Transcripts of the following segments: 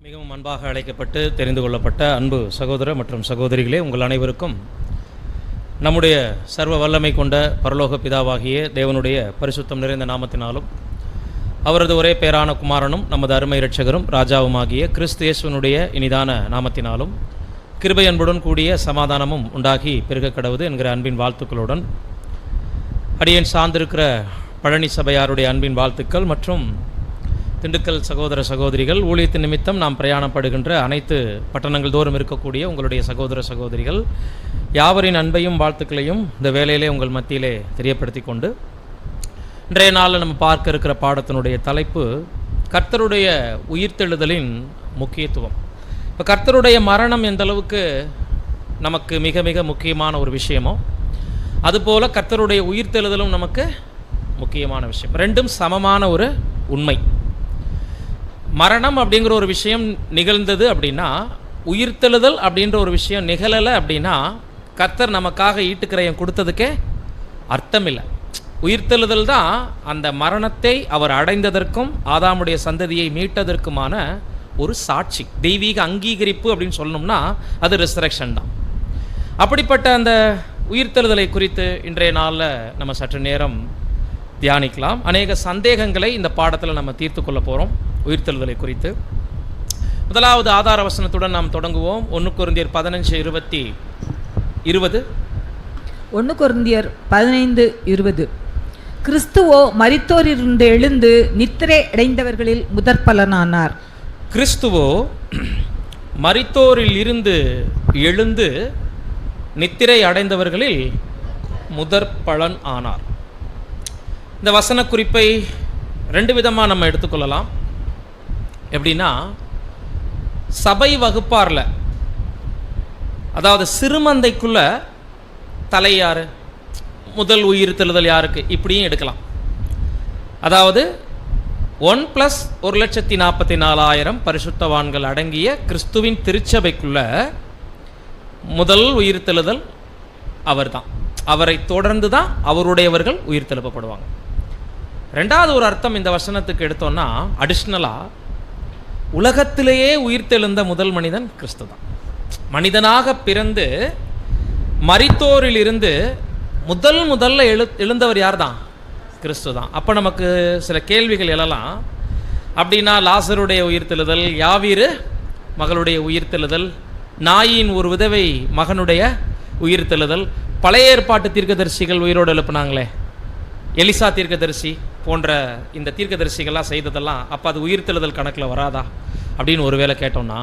மிகவும் அன்பாக அழைக்கப்பட்டு தெரிந்து கொள்ளப்பட்ட அன்பு சகோதர மற்றும் சகோதரிகளே, உங்கள் அனைவருக்கும் நம்முடைய சர்வ வல்லமை கொண்ட பரலோக பிதாவாகிய தேவனுடைய பரிசுத்தம் நிறைந்த நாமத்தினாலும் அவரது ஒரே பேரான குமாரனும் நமது அருமை இரட்சகரும் ராஜாவுமாகிய கிறிஸ்து இயேசுவினுடைய இனிதான நாமத்தினாலும் கிருபை அன்புடன் கூடிய சமாதானமும் உண்டாகி பெருக கடவுது என்கிற அன்பின் வாழ்த்துக்களுடன் அடியேன் சார்ந்திருக்கிற பழனி சபையாருடைய அன்பின் வாழ்த்துக்கள் மற்றும் திண்டுக்கல் சகோதர சகோதரிகள், ஊழியத்தின் நிமித்தம் நாம் பிரயாணப்படுகின்ற அனைத்து பட்டணங்கள் தோறும் இருக்கக்கூடிய உங்களுடைய சகோதர சகோதரிகள் யாவரின் அன்பையும் வாழ்த்துக்களையும் இந்த வேளையிலே உங்கள் மத்தியிலே தெரியப்படுத்தி கொண்டு இன்றைய நாளில் நம்ம பார்க்க இருக்கிற பாடத்தினுடைய தலைப்பு கர்த்தருடைய உயிர்த்தெழுதலின் முக்கியத்துவம். இப்போ கர்த்தருடைய மரணம் எந்த அளவுக்கு நமக்கு மிக மிக முக்கியமான ஒரு விஷயமோ அதுபோல் கர்த்தருடைய உயிர்த்தெழுதலும் நமக்கு முக்கியமான விஷயம். ரெண்டும் சமமான ஒரு உண்மை. மரணம் அப்படிங்கிற ஒரு விஷயம் நிகழ்ந்தது அப்படின்னா, உயிர்த்தெழுதல் அப்படின்ற ஒரு விஷயம் நிகழலை அப்படின்னா கர்த்தர் நமக்காக ஈட்டுக்கிரயம் கொடுத்ததுக்கே அர்த்தம் இல்லை. உயிர்த்தெழுதல் தான் அந்த மரணத்தை அவர் அடைந்ததற்கும் ஆதாமுடைய சந்ததியை மீட்டதற்குமான ஒரு சாட்சி, தெய்வீக அங்கீகரிப்பு அப்படின்னு சொல்லணும்னா அது ரெசரக்ஷன் தான். அப்படிப்பட்ட அந்த உயிர்த்தெழுதலை குறித்து இன்றைய நாளில் நம்ம சற்று நேரம் தியானிக்கலாம். அநேக சந்தேகங்களை இந்த பாடத்தில் நம்ம தீர்த்து கொள்ள போகிறோம். உயிர்த்தெழுதலை குறித்து முதலாவது ஆதார வசனத்துடன் நாம் தொடங்குவோம். 1 கொரிந்தியர் 15:20. 1 கொரிந்தியர் 15:20. கிறிஸ்துவோ மரித்தோரிலிருந்து எழுந்து நித்திரை அடைந்தவர்களில் முதற் பலனானார். கிறிஸ்துவோ மரித்தோரில் இருந்து எழுந்து நித்திரை அடைந்தவர்களில் முதற் பலன் ஆனார். இந்த வசன குறிப்பை ரெண்டு விதமாக நம்ம எடுத்துக்கொள்ளலாம். எப்படின்னா, சபை வகுப்பாரில், அதாவது சிறுமந்தைக்குள்ள தலை யார், முதல் உயிர்த்தெழுதல் யாருக்கு, இப்படியும் எடுக்கலாம். அதாவது 1+1,44,000 பரிசுத்தவான்கள் அடங்கிய கிறிஸ்துவின் திருச்சபைக்குள்ள முதல் உயிர்த்தெழுதல் அவர் தான். அவரை தொடர்ந்து தான் அவருடையவர்கள் உயிர்த்தெழுப்பப்படுவாங்க. ரெண்டாவது ஒரு அர்த்தம் இந்த வசனத்துக்கு எடுத்தோம்னா, அடிஷ்னலாக உலகத்திலேயே உயிர்த்தெழுந்த முதல் மனிதன் கிறிஸ்து தான். மனிதனாக பிறந்து மரித்தோரிலிருந்து முதல்ல எழுந்தவர் யார் தான்? கிறிஸ்து தான். அப்போ நமக்கு சில கேள்விகள் எழலாம். அப்படின்னா லாசருடைய உயிர்த்தெழுதல், யாவீரு மகளுடைய உயிர்த்தெழுதல், நாயின் ஒரு விதவை மகனுடைய உயிர்த்தெழுதல், பழைய ஏற்பாட்டு தீர்க்கதரிசிகள் உயிரோடு எழுப்பினாங்களே, எலிசா தீர்க்கதரிசி போன்ற இந்த தீர்க்கதரிசிகள்லாம் செய்ததெல்லாம் அப்போ அது உயிர்த்தெழுதல் கணக்கில் வராதா அப்படின்னு ஒரு வேளை கேட்டோம்னா,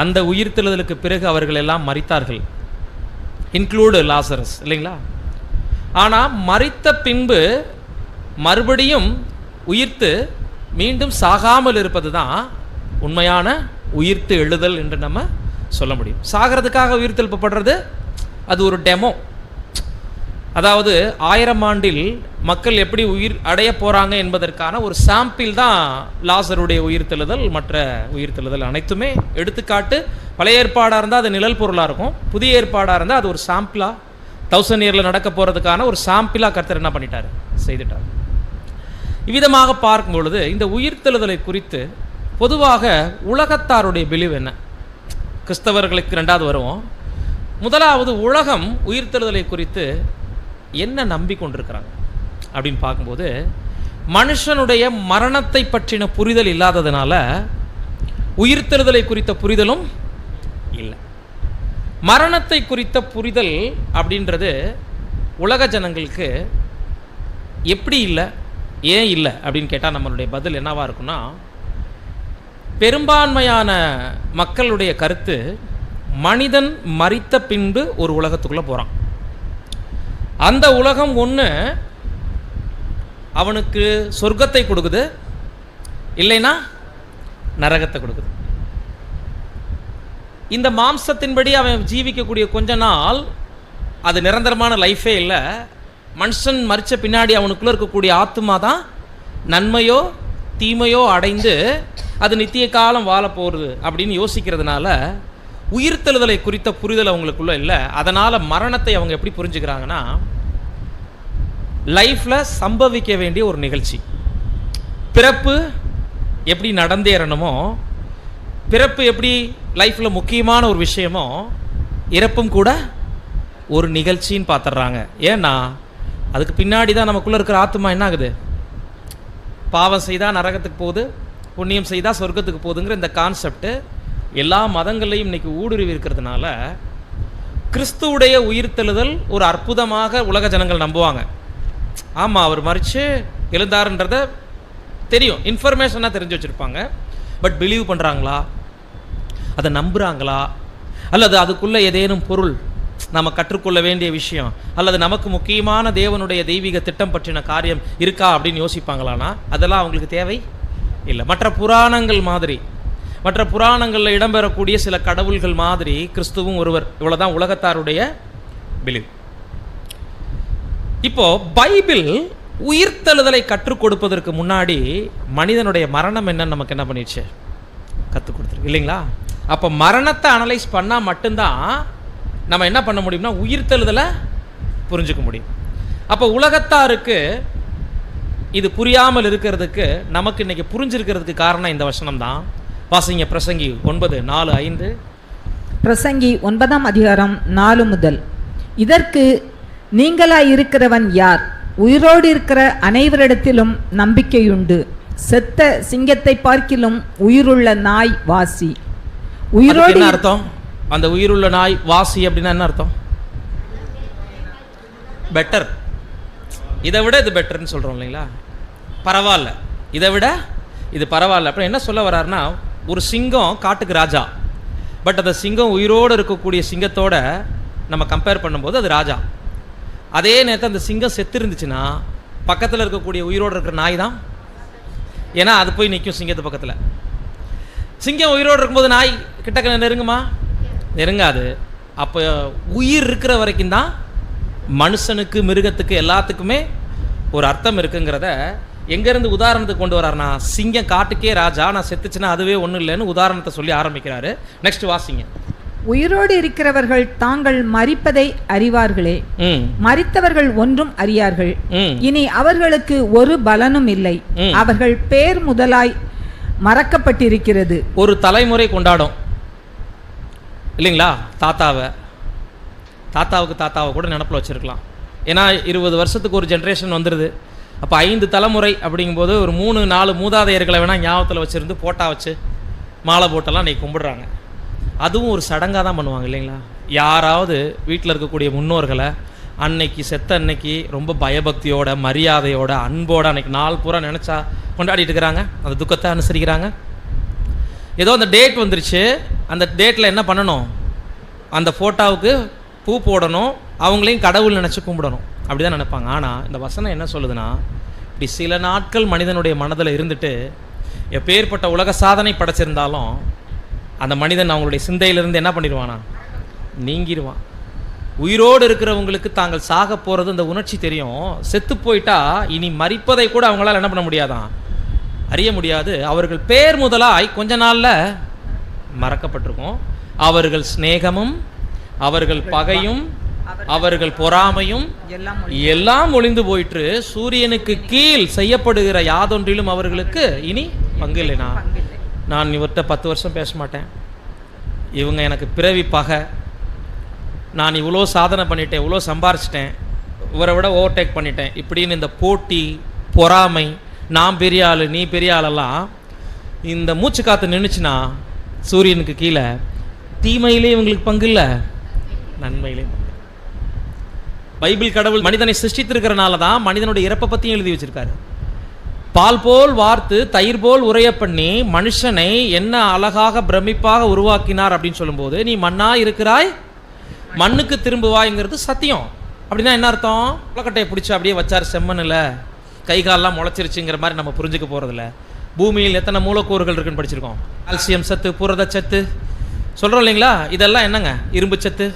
அந்த உயிர்த்தெழுதலுக்கு பிறகு அவர்கள் எல்லாம் மரித்தார்கள், இன்க்ளூடு லாசரஸ், இல்லைங்களா? ஆனால் மரித்த பின்பு மறுபடியும் உயிர்த்து மீண்டும் சாகாமல் இருப்பது தான் உண்மையான உயிர்த்து எழுதல் என்று நம்ம சொல்ல முடியும். சாகிறதுக்காக உயிர்த்தெழுப்பப்படுறது அது ஒரு டெமோ. அதாவது 1000 ஆண்டில் மக்கள் எப்படி உயிர் அடைய போகிறாங்க என்பதற்கான ஒரு சாம்பிள் தான் லாசருடைய உயிர்த்தெழுதல். மற்ற உயிர்த்தெழுதல் அனைத்துமே எடுத்துக்காட்டு. பழைய ஏற்பாடாக இருந்தால் அது நிழல் பொருளாக இருக்கும், புதிய ஏற்பாடாக இருந்தால் அது ஒரு சாம்பிளாக 1000 இயரில் நடக்க போகிறதுக்கான ஒரு சாம்பிளாக கர்த்தர் என்ன பண்ணிட்டார், செய்துட்டார். இவ்விதமாக பார்க்கும் பொழுது இந்த உயிர்த்தெழுதலை குறித்து பொதுவாக உலகத்தாருடைய பிலிவ் என்ன? கிறிஸ்தவர்களுக்கு ரெண்டாவது வருவோம். முதலாவது, உலகம் உயிர்த்தெழுதலை குறித்து என்ன நம்பிக்கொண்டிருக்கிறாங்க அப்படின்னு பார்க்கும்போது, மனுஷனுடைய மரணத்தை பற்றின புரிதல் இல்லாததுனால உயிர்த்தெழுதலை குறித்த புரிதலும் இல்லை. மரணத்தை குறித்த புரிதல் அப்படின்றது உலக ஜனங்களுக்கு எப்படி இல்லை, ஏன் இல்லை அப்படின்னு கேட்டால் நம்மளுடைய பதில் என்னவா இருக்குன்னா, பெரும்பான்மையான மக்களுடைய கருத்து, மனிதன் மரித்த பின்பு ஒரு உலகத்துக்குள்ளே போகிறான். அந்த உலகம் ஒன்று அவனுக்கு சொர்க்கத்தை கொடுக்குது, இல்லைன்னா நரகத்தை கொடுக்குது. இந்த மாம்சத்தின்படி அவன் ஜீவிக்கக்கூடிய கொஞ்ச நாள் அது நிரந்தரமான லைஃபே இல்லை. மனுஷன் மரித்த பின்னாடி அவனுக்குள்ளே இருக்கக்கூடிய ஆத்மா தான் நன்மையோ தீமையோ அடைந்து அது நித்திய காலம் வாழ போகிறது அப்படின்னு யோசிக்கிறதுனால உயிர்த்தெழுதலை குறித்த புரிதல் அவங்களுக்குள்ள இல்லை. அதனால் மரணத்தை அவங்க எப்படி புரிஞ்சுக்கிறாங்கன்னா, லைஃப்பில் சம்பவிக்க வேண்டிய ஒரு நிகழ்ச்சி, பிறப்பு எப்படி நடந்தேறணுமோ பிறப்பு எப்படி லைஃப்பில் முக்கியமான ஒரு விஷயமோ, இறப்பும் கூட ஒரு நிகழ்ச்சின்னு பார்த்துட்றாங்க. ஏன்னா அதுக்கு பின்னாடி தான் நமக்குள்ளே இருக்கிற ஆத்மா என்ன ஆகுது, பாவம் செய்தால் நரகத்துக்கு போகுது, புண்ணியம் செய்தால் சொர்க்கத்துக்கு போகுதுங்கிற இந்த கான்செப்ட் எல்லா மதங்கள்லையும் இன்னைக்கு ஊடுருவி இருக்கிறதுனால கிறிஸ்துவுடைய உயிர்த்தெழுதல் ஒரு அற்புதமாக உலக ஜனங்கள் நம்புவாங்க. ஆமாம், அவர் மரித்து எழுந்தாருன்றத தெரியும், இன்ஃபர்மேஷனாக தெரிஞ்சு வச்சுருப்பாங்க. பட் பிலீவ் பண்ணுறாங்களா, அதை நம்புகிறாங்களா, அல்லது அதுக்குள்ளே ஏதேனும் பொருள் நம்ம கற்றுக்கொள்ள வேண்டிய விஷயம் அல்லது நமக்கு முக்கியமான தேவனுடைய தெய்வீக திட்டம் பற்றின காரியம் இருக்கா அப்படின்னு யோசிப்பாங்களானா அதெல்லாம் அவங்களுக்கு தேவை இல்லை. மற்ற புராணங்கள் மாதிரி, மற்ற புராணங்களில் இடம்பெறக்கூடிய சில கடவுள்கள் மாதிரி கிறிஸ்துவும் ஒருவர், இவ்வளோதான் உலகத்தாருடைய பிலீவ். இப்போ பைபிள் உயிர்த்தெழுதலை கற்றுக் கொடுப்பதற்கு முன்னாடி மனிதனுடைய மரணம் என்னன்னு நமக்கு என்ன பண்ணிடுச்சு, கற்றுக் கொடுத்துருக்கு இல்லைங்களா? அப்போ மரணத்தை அனலைஸ் பண்ணால் மட்டும்தான் நம்ம என்ன பண்ண முடியும்னா உயிர்த்தெழுதலை புரிஞ்சுக்க முடியும். அப்போ உலகத்தாருக்கு இது புரியாமல் இருக்கிறதுக்கு நமக்கு இன்னைக்கு புரிஞ்சிருக்கிறதுக்கு காரணம் இந்த வசனம் தான். வாசிங்க பிரசங்கி 9:4-5. பிரசங்கி 9ஆம் அதிகாரம் 4 முதல். இதற்கு நீங்களாயிருக்கிறவன் யார்? உயிரோடு இருக்கிற அனைவரிடத்திலும் நம்பிக்கையுண்டு. செத்த சிங்கத்தை பார்க்கிலும் உயிருள்ள நாய் வாசி. உயிரோடு என்ன அர்த்தம்? அந்த உயிருள்ள நாய் வாசி அப்படின்னா என்ன அர்த்தம்? பெட்டர், இதை விட இது பெட்டர்ன்னு சொல்கிறோம் இல்லைங்களா? பரவாயில்ல, இதை விட இது பரவாயில்ல. அப்புறம் என்ன சொல்ல வர்றாருன்னா, ஒரு சிங்கம் காட்டுக்கு ராஜா, பட் அந்த சிங்கம் உயிரோடு இருக்கக்கூடிய சிங்கத்தோட நம்ம கம்பேர் பண்ணும்போது அது ராஜா. அதே நேரத்தில் அந்த சிங்கம் செத்து இருந்துச்சுன்னா பக்கத்தில் இருக்கக்கூடிய உயிரோடு இருக்கிற நாய் தான், ஏன்னா அது போய் நிற்கும் சிங்கத்து பக்கத்தில். சிங்கம் உயிரோடு இருக்கும்போது நாய் கிட்டக்க நெருங்குமா? நெருங்காது. அப்போ உயிர் இருக்கிற வரைக்கும் தான் மனுஷனுக்கு, மிருகத்துக்கு, எல்லாத்துக்குமே ஒரு அர்த்தம் இருக்குங்கிறத எங்கேருந்து உதாரணத்துக்கு கொண்டு வர்றாருனா, சிங்கம் காட்டுக்கே ராஜா, நான் செத்துச்சுன்னா அதுவே ஒன்றும் இல்லைன்னு உதாரணத்தை சொல்லி ஆரம்பிக்கிறாரு. நெக்ஸ்ட் வாசிங்க. உயிரோடு இருக்கிறவர்கள் தாங்கள் மரிப்பதை அறிவார்களே, மரித்தவர்கள் ஒன்றும் அறியார்கள். இனி அவர்களுக்கு ஒரு பலனும் இல்லை. அவர்கள் பேர் முதலாய் மறக்கப்பட்டிருக்கிறது. ஒரு தலைமுறை கொண்டாடும் இல்லைங்களா? தாத்தாவுக்கு தாத்தாவை கூட நினப்பில் வச்சுருக்கலாம். ஏன்னா 20 வருஷத்துக்கு ஒரு ஜென்ரேஷன் வந்துடுது. அப்போ 5 தலைமுறை அப்படிங்கும்போது ஒரு 3-4 மூதாதையர்களை வேணால் ஞாபகத்தில் வச்சுருந்து போட்டா வச்சு மாலை போட்டெல்லாம் இன்றைக்கி கும்பிடுறாங்க. அதுவும் ஒரு சடங்காக தான் பண்ணுவாங்க இல்லைங்களா? யாராவது வீட்டில் இருக்கக்கூடிய முன்னோர்களை அன்னைக்கு செத்த அன்னைக்கு ரொம்ப பயபக்தியோட, மரியாதையோட, அன்போட அன்னைக்கு நாள் பூரா நினச்சா கொண்டாடிட்டு இருக்கிறாங்க, அந்த துக்கத்தை அனுசரிக்கிறாங்க. ஏதோ அந்த டேட் வந்துருச்சு, அந்த டேட்டில் என்ன பண்ணணும், அந்த ஃபோட்டோவுக்கு பூ போடணும், அவங்களையும் கடவுள் நினச்சி கும்பிடணும், அப்படி தான் நினைப்பாங்க. ஆனால் இந்த வசனம் என்ன சொல்லுதுன்னா, இப்படி சில நாட்கள் மனிதனுடைய மனதில் இருந்துட்டு எப்பேற்பட்ட உலக சாதனை படைச்சிருந்தாலும் அந்த மனிதன் அவங்களுடைய சிந்தையிலிருந்து என்ன பண்ணிடுவானா, நீங்கிடுவான். உயிரோடு இருக்கிறவங்களுக்கு தாங்கள் சாக போகிறது அந்த உணர்ச்சி தெரியும். செத்து போயிட்டா இனி மரிப்பதை கூட அவங்களால என்ன பண்ண முடியாதான், அறிய முடியாது. அவர்கள் பேர் முதலாய் கொஞ்ச நாளில் மறக்கப்பட்டிருக்கும். அவர்கள் சிநேகமும் அவர்கள் பகையும் அவர்கள் பொறாமையும் எல்லாம் ஒளிந்து போயிற்று. சூரியனுக்கு கீழ் செய்யப்படுகிற யாதொன்றிலும் அவர்களுக்கு இனி பங்கு இல்லைனா. நான் இவர்கிட்ட 10 வருஷம் பேச மாட்டேன், இவங்க எனக்கு பிறவி பகை, நான் இவ்வளோ சாதனை பண்ணிட்டேன், இவ்வளோ சம்பாரிச்சிட்டேன், இவரை விட ஓவர்டேக் பண்ணிட்டேன், இப்படின்னு இந்த போட்டி, பொறாமை, நான் பெரிய ஆள் நீ பெரிய ஆளெல்லாம் இந்த மூச்சு காற்று நின்றுச்சுன்னா சூரியனுக்கு கீழே தீமையிலே இவங்களுக்கு பங்கு இல்லை, நன்மையிலே. பைபிள் கடவுள் மனிதனை சிருஷ்டித்திருக்கிறனால தான் மனிதனுடைய இறப்பை பற்றியும் எழுதி வச்சிருக்காரு. பால் போல் வார்த்து தயிர் போல் உரைய பண்ணி மனுஷனை என்ன அழகாக பிரமிப்பாக உருவாக்கினார் அப்படின்னு சொல்லும்போது, நீ மண்ணா இருக்கிறாய் மண்ணுக்கு திரும்புவாய்ங்கிறது சத்தியம். அப்படின்னா என்ன அர்த்தம்? உலக்கட்டையை பிடிச்சி அப்படியே வச்சார் செம்மண்ணில், கை காலெல்லாம் முளைச்சிருச்சுங்கிற மாதிரி நம்ம புரிஞ்சுக்க போகிறதில்ல. பூமியில் எத்தனை மூலக்கூறுகள் இருக்குன்னு படிச்சிருக்கோம். கால்சியம் சத்து, புரத சத்து சொல்கிறோம் இல்லைங்களா? இதெல்லாம் என்னங்க, இரும்பு சத்து.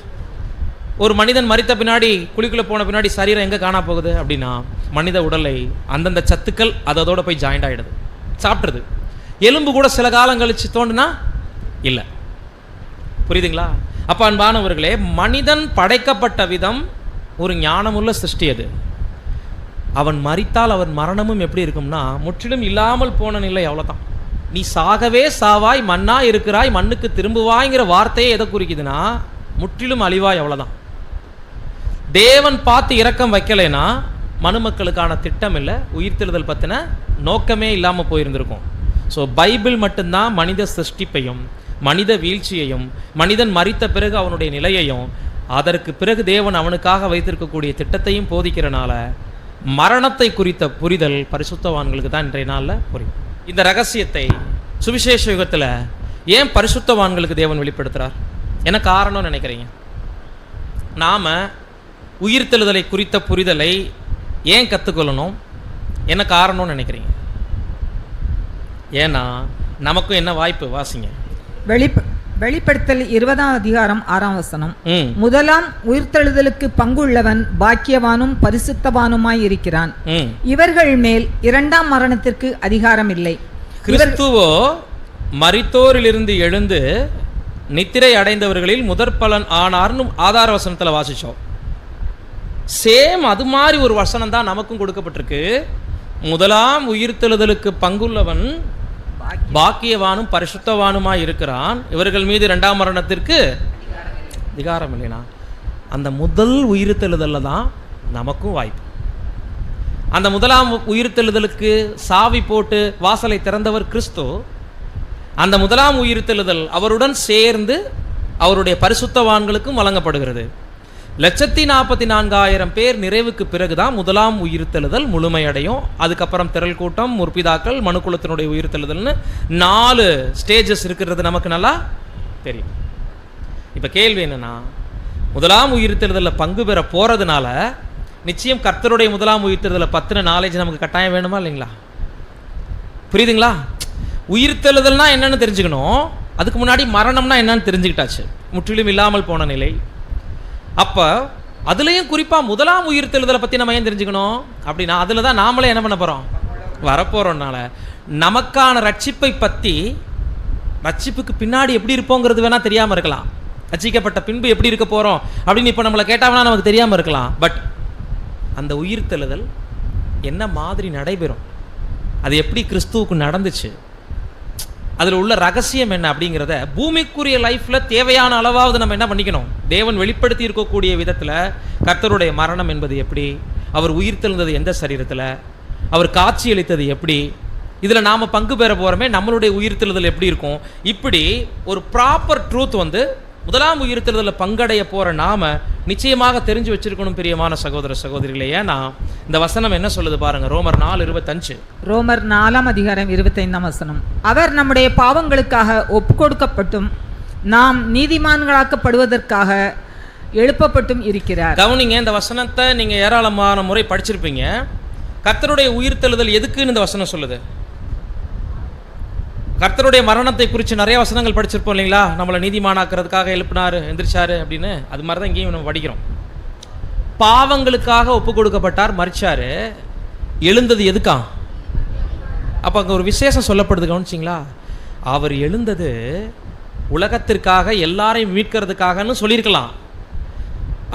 ஒரு மனிதன் மரித்த பின்னாடி, குழிக்குள்ளே போன பின்னாடி சரீரம் எங்கே காணா போகுது அப்படின்னா, மனித உடலை அந்தந்த சத்துக்கள் அதோட போய் ஜாயிண்ட் ஆகிடுது, சாப்பிட்ருது. எலும்பு கூட சில காலம் கழிச்சு தோண்டுனா இல்லை. புரியுதுங்களா? அப்போ அன்பானவர்களே, மனிதன் படைக்கப்பட்ட விதம் ஒரு ஞானமுள்ள சிருஷ்டி. அது அவன் மரித்தால் அவன் மரணமும் எப்படி இருக்கும்னா முற்றிலும் இல்லாமல் போன நிலை, அவ்வளோதான். நீ சாகவே சாவாய், மண்ணா இருக்கிறாய், மண்ணுக்கு திரும்புவாய்ங்கிற வார்த்தையே எதை குறிக்குதுன்னா முற்றிலும் அழிவாய், அவ்வளோதான். தேவன் பார்த்து இரக்கம் வைக்கலைன்னா மனுமக்களுக்கான திட்டம் இல்லை, உயிர்த்தெழுதல் பற்றின நோக்கமே இல்லாமல் போயிருந்திருக்கும். ஸோ பைபிள் மட்டும்தான் மனித சிருஷ்டிப்பையும் மனித வீழ்ச்சியையும் மனிதன் மரித்த பிறகு அவனுடைய நிலையையும் அதற்கு பிறகு தேவன் அவனுக்காக வைத்திருக்கக்கூடிய திட்டத்தையும் போதிக்கிறனால மரணத்தை குறித்த புரிதல் பரிசுத்தவான்களுக்கு தான் இன்றைய நாளில் புரியும். இந்த ரகசியத்தை சுவிசேஷ யுகத்தில் ஏன் பரிசுத்தவான்களுக்கு தேவன் வெளிப்படுத்துகிறார்? என்ன காரணம் நினைக்கிறீங்க? நாம் உயிர்த்தெழுதலை குறித்த புரிதலை ஏன் கற்றுக்கொள்ளணும்? என்ன காரணம்னு நினைக்கிறீங்க? ஏன்னா நமக்கும் என்ன வாய்ப்பு? வாசிங்க. வெளிப்படுத்தல் 20ஆம் அதிகாரம் 6ஆம் வசனம். முதலாம் உயிர்த்தெழுதலுக்கு பங்குள்ளவன் பாக்கியவானும் பரிசுத்தவானுமாய் இருக்கிறான். இவர்கள் மேல் இரண்டாம் மரணத்திற்கு அதிகாரம் இல்லை. கிறிஸ்துவோ மரித்தோரிலிருந்து எழுந்து நித்திரை அடைந்தவர்களில் முதற் பலன் ஆனார்னு ஆதார வசனத்தில் வாசிச்சோம். சேம் அது மாதிரி ஒரு வசனம் தான் நமக்கும் கொடுக்கப்பட்டிருக்கு. முதலாம் உயிர்த்தெழுதலுக்கு பங்குள்ளவன் பாக்கியவானும் பரிசுத்தவானுமாய் இருக்கிறான், இவர்கள் மீது இரண்டாம் மரணத்திற்கு அதிகாரம் இல்லைனா. அந்த முதல் உயிர்த்தெழுதல்ல தான் நமக்கும் வாய்ப்பு. அந்த முதலாம் உயிர்த்தெழுதலுக்கு சாவி போட்டு வாசலை திறந்தவர் கிறிஸ்து. அந்த முதலாம் உயிர்த்தெழுதல் அவருடன் சேர்ந்து அவருடைய பரிசுத்தவான்களுக்கும் வழங்கப்படுகிறது. 144,000 பேர் நிறைவுக்கு பிறகுதான் முதலாம் உயிர்த்தெழுதல் முழுமையடையும். அதுக்கப்புறம் திரள் கூட்டம், முற்பிதாக்கள், மனுக்குலத்தினுடைய உயிர்த்தெழுதல்னு 4 ஸ்டேஜஸ் இருக்கிறது நமக்கு நல்லா தெரியும். இப்போ கேள்வி என்னன்னா, முதலாம் உயிர்த்தெழுதலில் பங்கு பெற போகிறதுனால நிச்சயம் கர்த்தருடைய முதலாம் உயிர்த்தெழுதலை பற்றின நாலேஜ் நமக்கு கட்டாயம் வேணுமா இல்லைங்களா? புரியுதுங்களா? உயிர்த்தெழுதல்னா என்னன்னு தெரிஞ்சுக்கணும். அதுக்கு முன்னாடி மரணம்னா என்னன்னு தெரிஞ்சுக்கிட்டாச்சு, முற்றிலும் இல்லாமல் போன நிலை. அப்போ அதுலேயும் குறிப்பாக முதலாம் உயிர்த்தெழுதலை பற்றி நம்ம ஏன் தெரிஞ்சுக்கணும் அப்படின்னா, அதில் தான் நாமளே என்ன பண்ண போகிறோம், வரப்போகிறோம்னால நமக்கான ரட்சிப்பை பற்றி, ரட்சிப்புக்கு பின்னாடி எப்படி இருப்போங்கிறது வேணால் தெரியாமல் இருக்கலாம். ரட்சிக்கப்பட்ட பின்பு எப்படி இருக்க போகிறோம் அப்படின்னு இப்போ நம்மளை கேட்டாங்கன்னா நமக்கு தெரியாமல் இருக்கலாம். பட் அந்த உயிர்த்தெழுதல் என்ன மாதிரி நடைபெறும், அது எப்படி கிறிஸ்துவுக்கு நடந்துச்சு, அதில் உள்ள ரகசியம் என்ன அப்படிங்கிறத பூமிக்குரிய லைஃப்பில் தேவையான அளவாவது நம்ம என்ன பண்ணிக்கணும். தேவன் வெளிப்படுத்தி இருக்கக்கூடிய விதத்தில் கர்த்தருடைய மரணம் என்பது எப்படி, அவர் உயிர்த்தெழுந்தது எந்த சரீரத்தில், அவர் காட்சியளித்தது எப்படி, இதில் நாம் பங்கு பெற போகிறோமே நம்மளுடைய உயிர்த்தெழுதல் எப்படி இருக்கும், இப்படி ஒரு ப்ராப்பர் ட்ரூத் முதலாம் உயிர்த்தெழுதலில் பங்கடைய போகிற நாம நிச்சயமாக தெரிஞ்சு வச்சிருக்கணும் பிரியமான சகோதர சகோதரிகளே. ஏன்னா இந்த வசனம் என்ன சொல்லுது பாருங்க, ரோமர் 4:25. ரோமர் 4ஆம் அதிகாரம் 25ஆம் வசனம். அவர் நம்முடைய பாவங்களுக்காக ஒப்பு கொடுக்கப்பட்டும் நாம் நீதிமான்களாக்கப்படுவதற்காக எழுப்பப்பட்டும் இருக்கிறார். கவனிங்க, இந்த வசனத்தை நீங்க ஏராளமான முறை படிச்சிருப்பீங்க. கர்த்தருடைய உயிர்த்தெழுதல் எதுக்குன்னு இந்த வசனம் சொல்லுது? கர்த்தருடைய மரணத்தை குறித்து நிறைய வசனங்கள் படிச்சிருப்போம் இல்லைங்களா? நம்மளை நீதிமானாக்கிறதுக்காக எழுப்பினாரு, எந்திரிச்சாரு அப்படின்னு. அது மாதிரி தான் இங்கேயும் நம்ம படிக்கிறோம். பாவங்களுக்காக ஒப்பு கொடுக்கப்பட்டார், மரிச்சாரு, எழுந்தது எதுக்கா? அப்போ அங்கே ஒரு விசேஷம் சொல்லப்படுது, கவனிச்சிங்களா? அவர் எழுந்தது உலகத்திற்காக, எல்லாரையும் மீட்கிறதுக்காகன்னு சொல்லியிருக்கலாம்.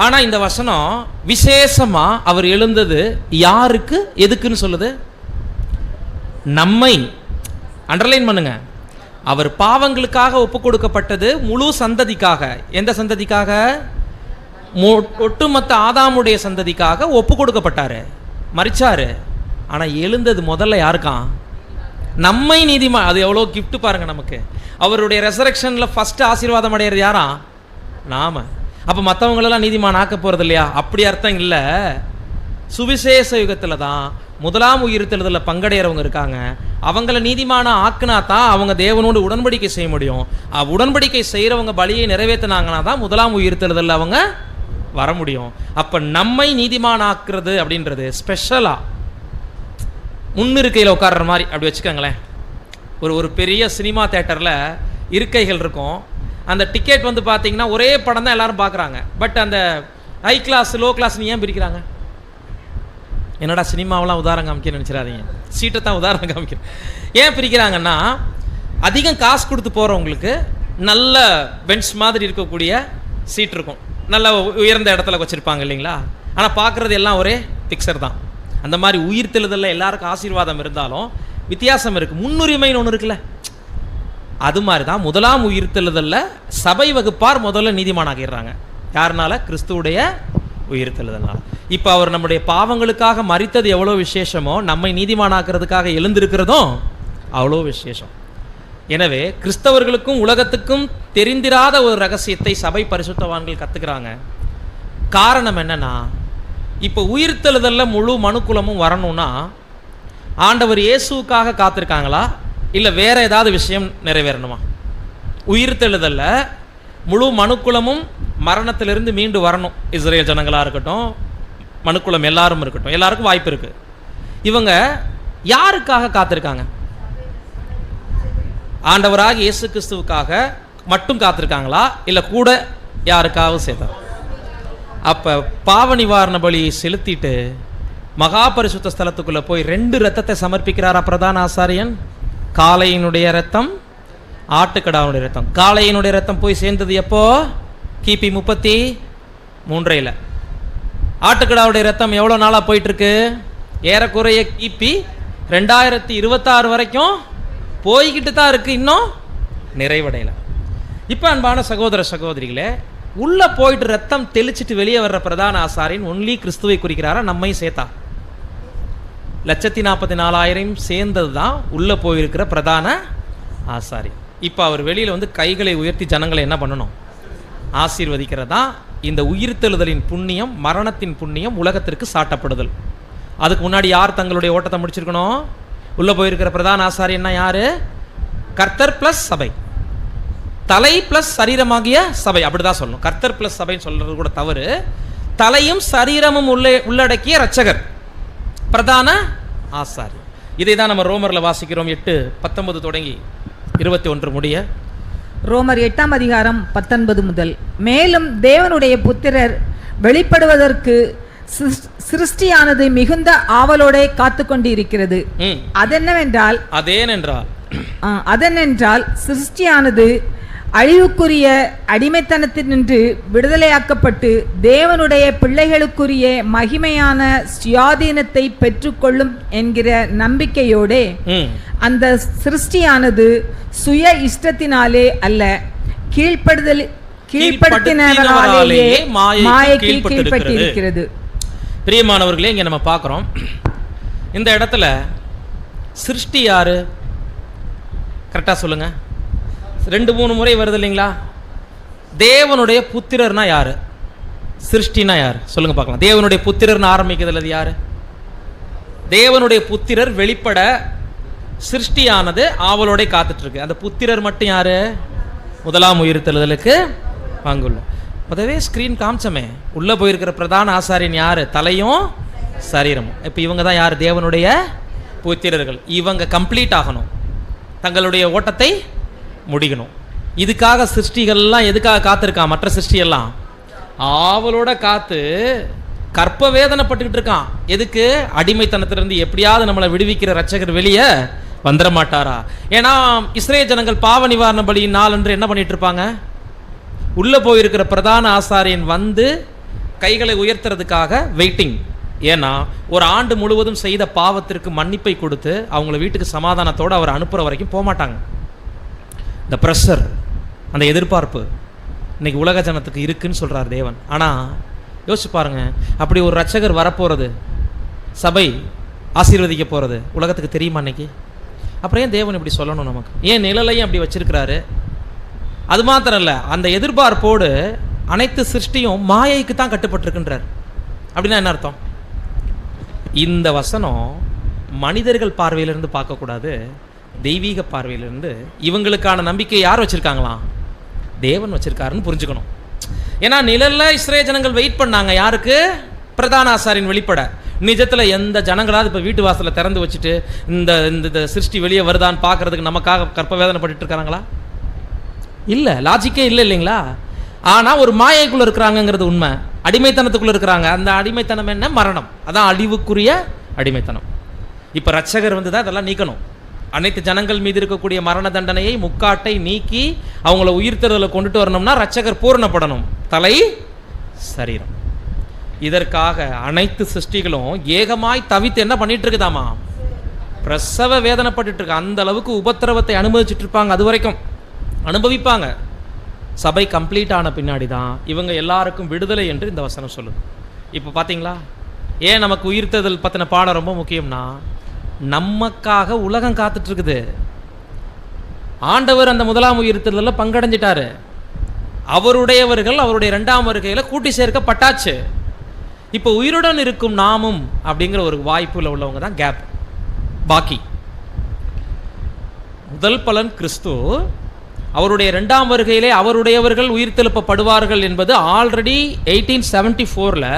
ஆனால் இந்த வசனம் விசேஷமாக அவர் எழுந்தது யாருக்கு, எதுக்குன்னு சொல்லுது? நம்மை. அண்டர்லைன் பண்ணுங்க. அவர் பாவங்களுக்காக ஒப்பு கொடுக்கப்பட்டது முழு சந்ததிக்காக. எந்த சந்ததிக்காக? ஒட்டுமொத்த ஆதாமுடைய சந்ததிக்காக ஒப்பு கொடுக்கப்பட்டாரு, மரிச்சாரு. ஆனால் எழுந்தது முதல்ல யாருக்காம்? நம்மை நீதிமா. அது எவ்வளோ கிஃப்ட் பாருங்க நமக்கு. அவருடைய ரெசரக்ஷனில் ஃபர்ஸ்ட் ஆசீர்வாதம் அடையிறது யாரா? நாம. அப்போ மற்றவங்களெல்லாம் நீதிமான் ஆக்க போகிறது இல்லையா? அப்படி அர்த்தம் இல்லை. சுவிசேஷ யுகத்தில் தான் முதலாம் உயிர்த்தெழுதலில் பங்கடைகிறவங்க இருக்காங்க. அவங்கள நீதிமான ஆக்குனா தான் அவங்க தேவனோடு உடன்படிக்கை செய்ய முடியும். உடன்படிக்கை செய்கிறவங்க பலியை நிறைவேற்றினாங்கன்னா தான் முதலாம் உயிர்த்தெழுதலில் அவங்க வர முடியும். அப்போ நம்மை நீதிமான ஆக்குறது அப்படின்றது ஸ்பெஷலாக முன்னிருக்கையில் உட்கார்ற மாதிரி அப்படி வச்சுக்கோங்களேன். ஒரு பெரிய சினிமா தேட்டரில் இருக்கைகள் இருக்கும். அந்த டிக்கெட் பார்த்தீங்கன்னா ஒரே படம் தான் எல்லாரும் பார்க்குறாங்க. பட் அந்த ஹை கிளாஸ் லோ கிளாஸ்னு ஏன் பிரிக்கிறாங்க? என்னடா சினிமாவெலாம் உதாரணம் காமிக்க நினச்சிடாதீங்க, சீட்டை தான் உதாரணம் காமிக்கிறேன். ஏன் பிரிக்கிறாங்கன்னா, அதிகம் காசு கொடுத்து போகிறவங்களுக்கு நல்ல பெஞ்ச் மாதிரி இருக்கக்கூடிய சீட் இருக்கும், நல்ல உயர்ந்த இடத்துல வச்சுருப்பாங்க இல்லைங்களா? ஆனால் பார்க்குறது எல்லாம் ஒரே பிக்சர் தான். அந்த மாதிரி உயிர்த்தெழுதலில் எல்லாருக்கும் ஆசீர்வாதம் இருந்தாலும் வித்தியாசம் இருக்குது. முன்னுரிமைன்னு ஒன்று இருக்குல்ல, அது மாதிரி தான் முதலாம் உயிர்த்தெழுதல்ல சபை வகுப்பார் முதல்ல நீதிமானாகிறாங்க. யாருனால? கிறிஸ்துவுடைய உயிர்த்தெழுதல்னால. இப்போ அவர் நம்முடைய பாவங்களுக்காக மரித்தது எவ்வளோ விசேஷமோ, நம்மை நீதிமானாக்குறதுக்காக எழுந்திருக்கிறதும் அவ்வளோ விசேஷம். எனவே கிறிஸ்தவர்களுக்கும் உலகத்துக்கும் தெரிந்திராத ஒரு ரகசியத்தை சபை பரிசுத்தவான்கள் கற்றுக்கிறாங்க. காரணம் என்னன்னா, இப்போ உயிர்த்தெழுதல்ல முழு மனுக்குலமும் வரணும்னா ஆண்டவர் இயேசுக்காக காத்திருக்காங்களா, இல்லை வேற ஏதாவது விஷயம் நிறைவேறணுமா? உயிர்த்தெழுதல்ல முழு மனுக்குலமும் மரணத்திலிருந்து மீண்டு வரணும். இஸ்ரேல் ஜனங்களாக இருக்கட்டும், மனுக்குலம் எல்லாரும் இருக்கட்டும், எல்லாருக்கும் வாய்ப்பு இருக்கு. இவங்க யாருக்காக காத்திருக்காங்க? ஆண்டவராக இயேசு கிறிஸ்துவுக்காக மட்டும் காத்திருக்காங்களா, இல்லை கூட யாருக்காகவும் சேர்த்தா? அப்போ பாவ நிவாரண பலியை செலுத்திட்டு மகா பரிசுத்த ஸ்தலத்துக்குள்ளே போய் 2 ரத்தத்தை சமர்ப்பிக்கிறாரா பிரதான ஆசாரியன்? காளையினுடைய ரத்தம், ஆட்டுக்கடாவுடைய ரத்தம். காளையினுடைய ரத்தம் போய் சேர்ந்தது எப்போ? கிபி 33. ஆட்டுக்கடாவுடைய ரத்தம் எவ்வளோ நாளாக போயிட்டுருக்கு? ஏறக்குறைய கிபி 2026 வரைக்கும் போய்கிட்டு தான் இருக்கு, இன்னும் நிறைவடையலை. இப்போ அன்பான சகோதர சகோதரிகளே, உள்ளே போயிட்டு ரத்தம் தெளிச்சிட்டு வெளியே வர்ற பிரதான ஆசாரியன் ஒன்லி கிறிஸ்துவை குறிக்கிறாரா, நம்மையும் சேர்த்தா? 1,44,000 சேர்ந்தது தான் உள்ளே போயிருக்கிற பிரதான ஆசாரி. இப்போ அவர் வெளியில் வந்து கைகளை உயர்த்தி ஜனங்களை என்ன பண்ணணும்? ஆசீர்வதிக்கிறதா இந்த உயிர்த்தெழுதலின் புண்ணியம், மரணத்தின் புண்ணியம் உலகத்திற்கு சாட்டப்படுதல். அதுக்கு முன்னாடி யார் தங்களுடைய ஓட்டத்தை முடிச்சிருக்கணும்? உள்ளே போயிருக்கிற பிரதான ஆசாரியன்னா யாரு? கர்த்தர் பிளஸ் சபை, தலை பிளஸ் சரீரமாகிய சபை, அப்படிதான் சொல்லணும். கர்த்தர் பிளஸ் சபைன்னு சொல்றது கூட தவறு. தலையும் சரீரமும் உள்ளடக்கிய இரட்சகர் பிரதான ஆசாரி. இதை தான் நம்ம ரோமர்ல வாசிக்கிறோம். 8:19 தொடங்கி 21 முடிய. ரோமர் 8ஆம் அதிகாரம் 19 முதல். மேலும் தேவனுடைய புத்திரர் வெளிப்படுவதற்கு சிருஷ்டியானது மிகுந்த ஆவலோட காத்து கொண்டு இருக்கிறது. அதென்னென்றால் சிருஷ்டியானது அழிவுக்குரிய அடிமைத்தனத்தினின்று விடுதலையாக்கப்பட்டு தேவனுடைய பிள்ளைகளுக்குரிய மகிமையான சுயாதீனத்தை பெற்றுக்கொள்ளும் என்கிற நம்பிக்கையோட அந்த சிருஷ்டியானது சுய இஷ்டத்தினாலே அல்ல, கீழ்ப்படுத்தினவராலேயே மாயைக்கு கீழ்ப்பட்டிருக்கிறது. பிரியமானவர்களே, இங்க நம்ம பார்க்கிறோம், இந்த இடத்துல சிருஷ்டி யாரு? கரெக்டா சொல்லுங்க. 2-3 முறை வருது இல்லைங்களா? தேவனுடைய புத்திரர்னா யாரு? சிருஷ்டினா யாரு? சொல்லுங்க பார்க்கலாம். தேவனுடைய புத்திரர்னு ஆரம்பிக்கிறது அது யாரு? தேவனுடைய புத்திரர் வெளிப்பட சிருஷ்டியானது ஆவலோட காத்துட்டு இருக்கு. அந்த புத்திரர் மட்டும் யாரு? முதலாம் உயிர்த்தெழுதலுக்கு பங்குள்ள. முதவே ஸ்கிரீன் காமிச்சமே, உள்ள போயிருக்கிற பிரதான ஆசாரியன் யாரு? தலையும் சரீரமும். இப்போ இவங்க தான் யாரு? தேவனுடைய புத்திரர்கள். இவங்க கம்ப்ளீட் ஆகணும், தங்களுடைய ஓட்டத்தை முடிக்கணும். இதுக்காக சிருஷ்டிகள்லாம் எதுக்காக காத்திருக்கான்? மற்ற சிருஷ்டியெல்லாம் ஆவலோட காத்து கற்ப வேதனைப்பட்டுக்கிட்டு இருக்கான். எதுக்கு? அடிமைத்தனத்திலிருந்து எப்படியாவது நம்மளை விடுவிக்கிற ரட்சகர் வெளியே வந்துட மாட்டாரா? ஏன்னா இஸ்ரேல் ஜனங்கள் பாவ நிவாரண பலியின் நாள் என்று என்ன பண்ணிட்டு இருப்பாங்க? உள்ள போயிருக்கிற பிரதான ஆசாரியன் வந்து கைகளை உயர்த்துறதுக்காக வெயிட்டிங். ஏன்னா ஒரு ஆண்டு முழுவதும் செய்த பாவத்திற்கு மன்னிப்பை கொடுத்து அவங்கள வீட்டுக்கு சமாதானத்தோடு அவர் அனுப்புகிற வரைக்கும் போக மாட்டாங்க. இந்த ப்ரெஷர், அந்த எதிர்பார்ப்பு இன்னைக்கு உலக ஜனத்துக்கு இருக்குன்னு சொல்கிறார் தேவன். ஆனால் யோசிச்சு பாருங்க, அப்படி ஒரு ரட்சகர் வரப்போகிறது, சபை ஆசீர்வதிக்க போகிறது உலகத்துக்கு தெரியுமா இன்னைக்கு? அப்புறம் ஏன் தேவன் இப்படி சொல்லணும் நமக்கு? ஏன் நிழலையும் அப்படி வச்சிருக்கிறாரு? அது மாத்திரம் இல்லை, அந்த எதிர்பார்ப்போடு அனைத்து சிருஷ்டியும் மாயைக்கு தான் கட்டுப்பட்டிருக்கின்றார். அப்படின்னா என்ன அர்த்தம்? இந்த வசனம் மனிதர்கள் பார்வையிலிருந்து பார்க்கக்கூடாது, தெய்வீக பார்வையிலிருந்து இவங்களுக்கான நம்பிக்கை யார் வச்சிருக்காங்களாம்? தேவன் வச்சிருக்காருன்னு புரிஞ்சுக்கணும். ஏன்னா நிழல்ல இஸ்ரேல் ஜனங்கள் வெயிட் பண்ணாங்க. யாருக்கு? பிரதான ஆசாரின் வெளிப்பட. நிஜத்தில் எந்த ஜனங்களாவது இப்போ வீட்டு வாசலை திறந்து வச்சுட்டு இந்த சிருஷ்டி வெளியே வருதான்னு பார்க்கறதுக்கு நமக்காக கற்ப வேதனைப்பட்டு இருக்காங்களா? இல்லை, லாஜிக்கே இல்லை இல்லைங்களா? ஆனால் ஒரு மாயைக்குள்ளே இருக்கிறாங்கங்கிறது உண்மை. அடிமைத்தனத்துக்குள்ளே இருக்கிறாங்க. அந்த அடிமைத்தனம் என்ன? மரணம். அதான் அழிவுக்குரிய அடிமைத்தனம். இப்போ ரட்சகர் வந்து தான் இதெல்லாம் நீக்கணும். அனைத்து ஜனங்கள் மீது இருக்கக்கூடிய மரண தண்டனையை, முக்காட்டை நீக்கி அவங்கள உயிர்த்தெழுதலை கொண்டுட்டு வரணும்னா ரட்சகர் பூரணப்படணும். தலை சரீரம். இதற்காக அனைத்து சிருஷ்டிகளும் ஏகமாய் தவித்து என்ன பண்ணிட்டு இருக்குதாமா? பிரசவ வேதனைப்பட்டு இருக்கு. அந்த அளவுக்கு உபத்திரவத்தை அனுபவிச்சுட்டு இருப்பாங்க அது வரைக்கும். அனுபவிப்பாங்க. சபை கம்ப்ளீட் ஆன பின்னாடி தான் இவங்க எல்லாருக்கும் விடுதலை என்று இந்த வசனம் சொல்லுது. இப்போ பார்த்தீங்களா, ஏன் நமக்கு உயிர்த்தெழுதல் பற்றின பாடம் ரொம்ப முக்கியம்னா, நமக்காக உலகம் காத்துட்டு இருக்குது. ஆண்டவர் அந்த முதலாம் உயிர்த்தெழுதலில் பங்கடைஞ்சிட்டாரு. அவருடையவர்கள் அவருடைய 2ஆம் வருகையில் கூட்டி சேர்க்கப்பட்டாச்சு. இப்போ உயிருடன் இருக்கும் நாமும் அப்படிங்கிற ஒரு வாய்ப்புல உள்ளவங்க தான் கேப். பாக்கி முதல் பலன் கிறிஸ்து, அவருடைய 2ஆம் வருகையிலே அவருடையவர்கள் உயிர்த்தெழுப்பப்படுவார்கள் என்பது ஆல்ரெடி 1874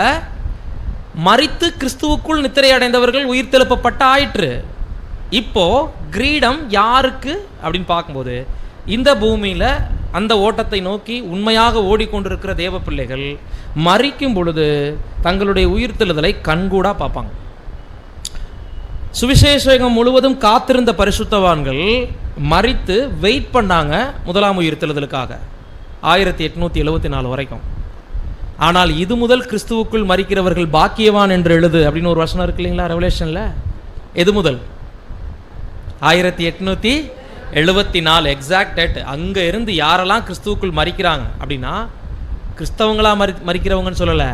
மரித்து கிறிஸ்துவுக்குள் நித்திரை அடைந்தவர்கள் உயிர்த்தெழுப்பப்பட்ட ஆயிற்று. இப்போ கிரீடம் யாருக்கு அப்படின்னு பார்க்கும்போது, இந்த பூமியில அந்த ஓட்டத்தை நோக்கி உண்மையாக ஓடிக்கொண்டிருக்கிற தேவ பிள்ளைகள் மரிக்கும் பொழுது தங்களுடைய உயிர்த்தெழுதலை கண்கூடா பார்ப்பாங்க. சுவிசேஷம் முழுவதும் காத்திருந்த பரிசுத்தவான்கள் மரித்து வெயிட் பண்ணாங்க முதலாம் உயிர்த்தெழுதலுக்காக 1874 வரைக்கும். ஆனால் இது முதல் கிறிஸ்துவுக்குள் மரிக்கிறவர்கள் பாக்கியவான் என்று எழுது அப்படின்னு ஒரு வசனம் இருக்கு இல்லைங்களா ரெவலேஷன்ல. எது முதல்? 1874 எக்ஸாக்ட் டேட். அங்கே இருந்து யாரெல்லாம் கிறிஸ்துவுக்குள் மரிக்கிறாங்க அப்படின்னா, கிறிஸ்தவங்களா மரிக்கிறவங்கன்னு சொல்லலை,